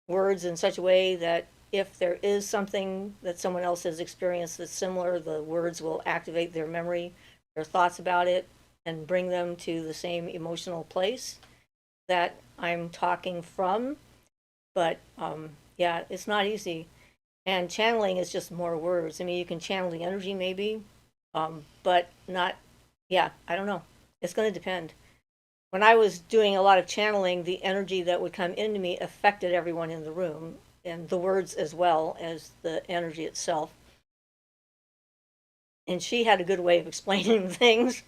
words in such a way that if there is something that someone else has experienced that's similar, the words will activate their memory, their thoughts about it, and bring them to the same emotional place that I'm talking from. But yeah, it's not easy. And channeling is just more words. I mean, you can channel the energy maybe, but not, yeah, I don't know. It's going to depend. When I was doing a lot of channeling, the energy that would come into me affected everyone in the room, and the words as well as the energy itself. And she had a good way of explaining things,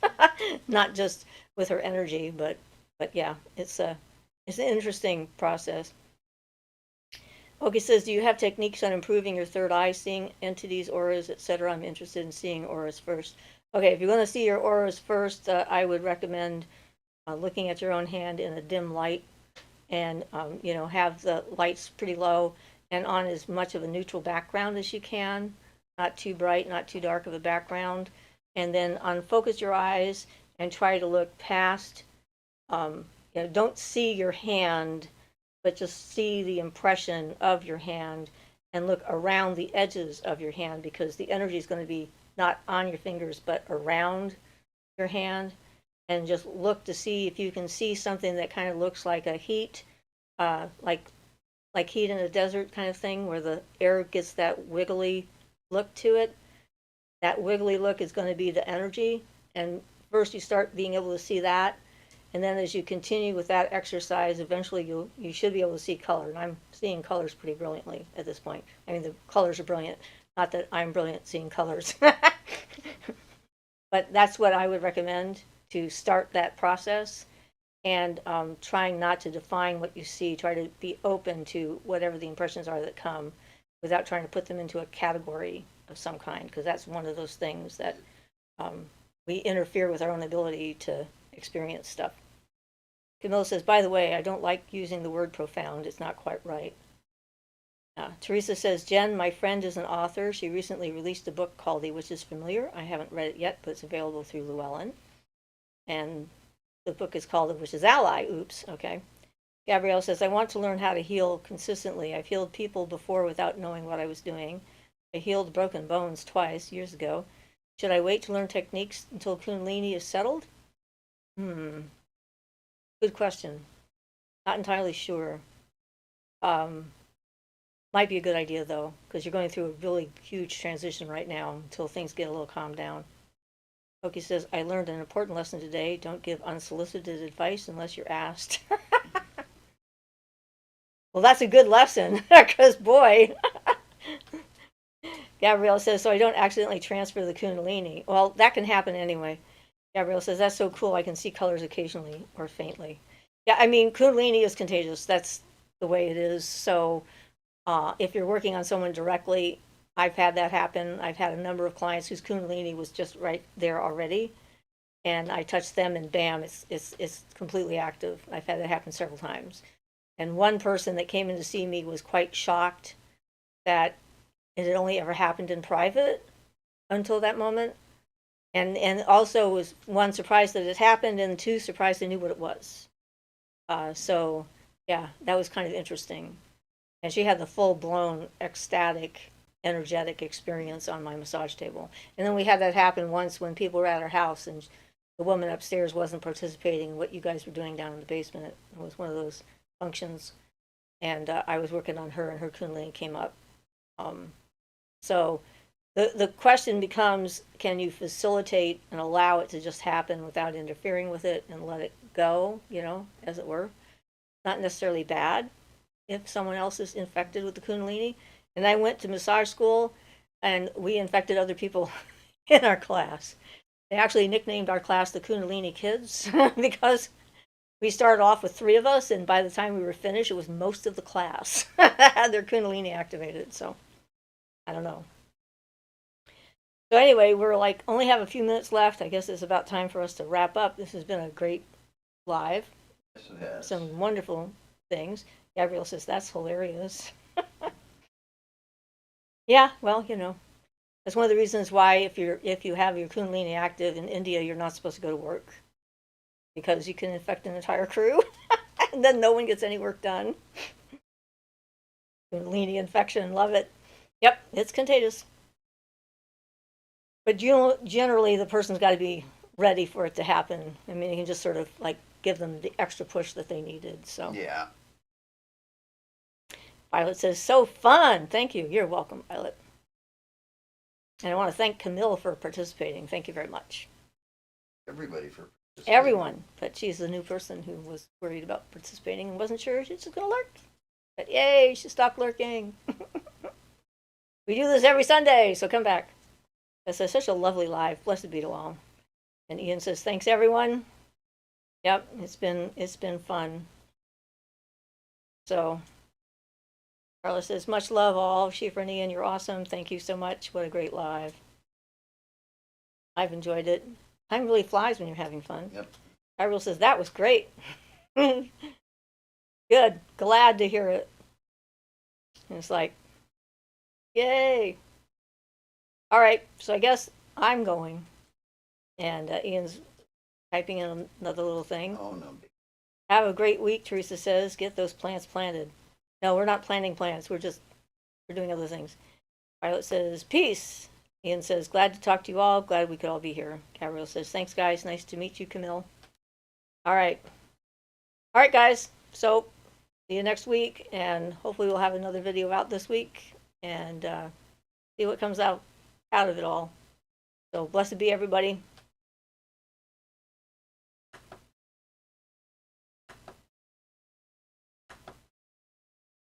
not just with her energy, but yeah, it's an interesting process. Okay, says, do you have techniques on improving your third eye, seeing entities, auras, etc.? I'm interested in seeing auras first. Okay, if you're going to see your auras first, I would recommend looking at your own hand in a dim light, and have the lights pretty low and on as much of a neutral background as you can, not too bright, not too dark of a background, and then unfocus your eyes and try to look past. Don't see your hand, but just see the impression of your hand, and look around the edges of your hand, because the energy is going to be not on your fingers but around your hand. And just look to see if you can see something that kind of looks like a heat, like heat in a desert kind of thing, where the air gets that wiggly look to it. That wiggly look is going to be the energy. And first you start being able to see that, and then as you continue with that exercise, eventually you should be able to see color. And I'm seeing colors pretty brilliantly at this point. I mean, the colors are brilliant. Not that I'm brilliant seeing colors. But that's what I would recommend, to start that process. And trying not to define what you see. Try to be open to whatever the impressions are that come, without trying to put them into a category of some kind, because that's one of those things that we interfere with our own ability to experience stuff. Camilla says, by the way, I don't like using the word profound. It's not quite right. Teresa says, Jen, my friend is an author. She recently released a book called The Witch is Familiar. I haven't read it yet, but it's available through Llewellyn. And the book is called The Witch's Ally. Oops, okay. Gabrielle says, I want to learn how to heal consistently. I've healed people before without knowing what I was doing. I healed broken bones twice, years ago. Should I wait to learn techniques until Kundalini is settled? Good question. Not entirely sure. Might be a good idea, though, because you're going through a really huge transition right now until things get a little calmed down. Oki says, I learned an important lesson today. Don't give unsolicited advice unless you're asked. Well, that's a good lesson, because boy. Gabrielle says, so I don't accidentally transfer the Kundalini. Well, that can happen anyway. Gabrielle says, that's so cool. I can see colors occasionally or faintly. Yeah, I mean, Kundalini is contagious. That's the way it is. So if you're working on someone directly, I've had that happen. I've had a number of clients whose Kundalini was just right there already. And I touched them and bam, it's completely active. I've had that happen several times. And one person that came in to see me was quite shocked that it had only ever happened in private until that moment. And also was, one, surprised that it happened, and two, surprised I knew what it was. So yeah, that was kind of interesting. And she had the full-blown ecstatic, energetic experience on my massage table. And then we had that happen once when people were at our house and the woman upstairs wasn't participating in what you guys were doing down in the basement. It was one of those functions. And I was working on her, and her Kundalini came up. So the question becomes, can you facilitate and allow it to just happen without interfering with it and let it go, as it were? Not necessarily bad if someone else is infected with the Kundalini. And I went to massage school, and we infected other people in our class. They actually nicknamed our class the Kundalini Kids because we started off with 3 of us, and by the time we were finished, it was most of the class had their Kundalini activated. So I don't know. So anyway, we're like only have a few minutes left. I guess it's about time for us to wrap up. This has been a great live. Yes, it has. Some wonderful things. Gabrielle says, that's hilarious. Yeah, well, that's one of the reasons why if you have your Kundalini active in India, you're not supposed to go to work, because you can infect an entire crew and then no one gets any work done. Kundalini infection, love it. Yep, it's contagious. But generally, the person's got to be ready for it to happen. I mean, you can just sort of like give them the extra push that they needed. So Yeah. Violet says, so fun. Thank you. You're welcome, Violet. And I want to thank Camille for participating. Thank you very much. Everybody for participating. Everyone. But she's the new person who was worried about participating and wasn't sure she's just going to lurk. But yay, she stopped lurking. We do this every Sunday, so come back. This is such a lovely live. Blessed be to all. And Ian says, thanks, everyone. Yep, it's been fun. So Carla says, much love all. Siofra and Ian, you're awesome. Thank you so much. What a great live. I've enjoyed it. Time really flies when you're having fun. Yep. Gabrielle says, that was great. Good. Glad to hear it. And it's like, yay. All right, so I guess I'm going. And Ian's typing in another little thing. Oh, no. Have a great week, Teresa says. Get those plants planted. No, we're not planting plants. We're just we're doing other things. Violet says, peace. Ian says, glad to talk to you all. Glad we could all be here. Gabrielle says, thanks, guys. Nice to meet you, Camille. All right. All right, guys. So, see you next week. And hopefully we'll have another video out this week. And see what comes out of it all. So, blessed be everybody.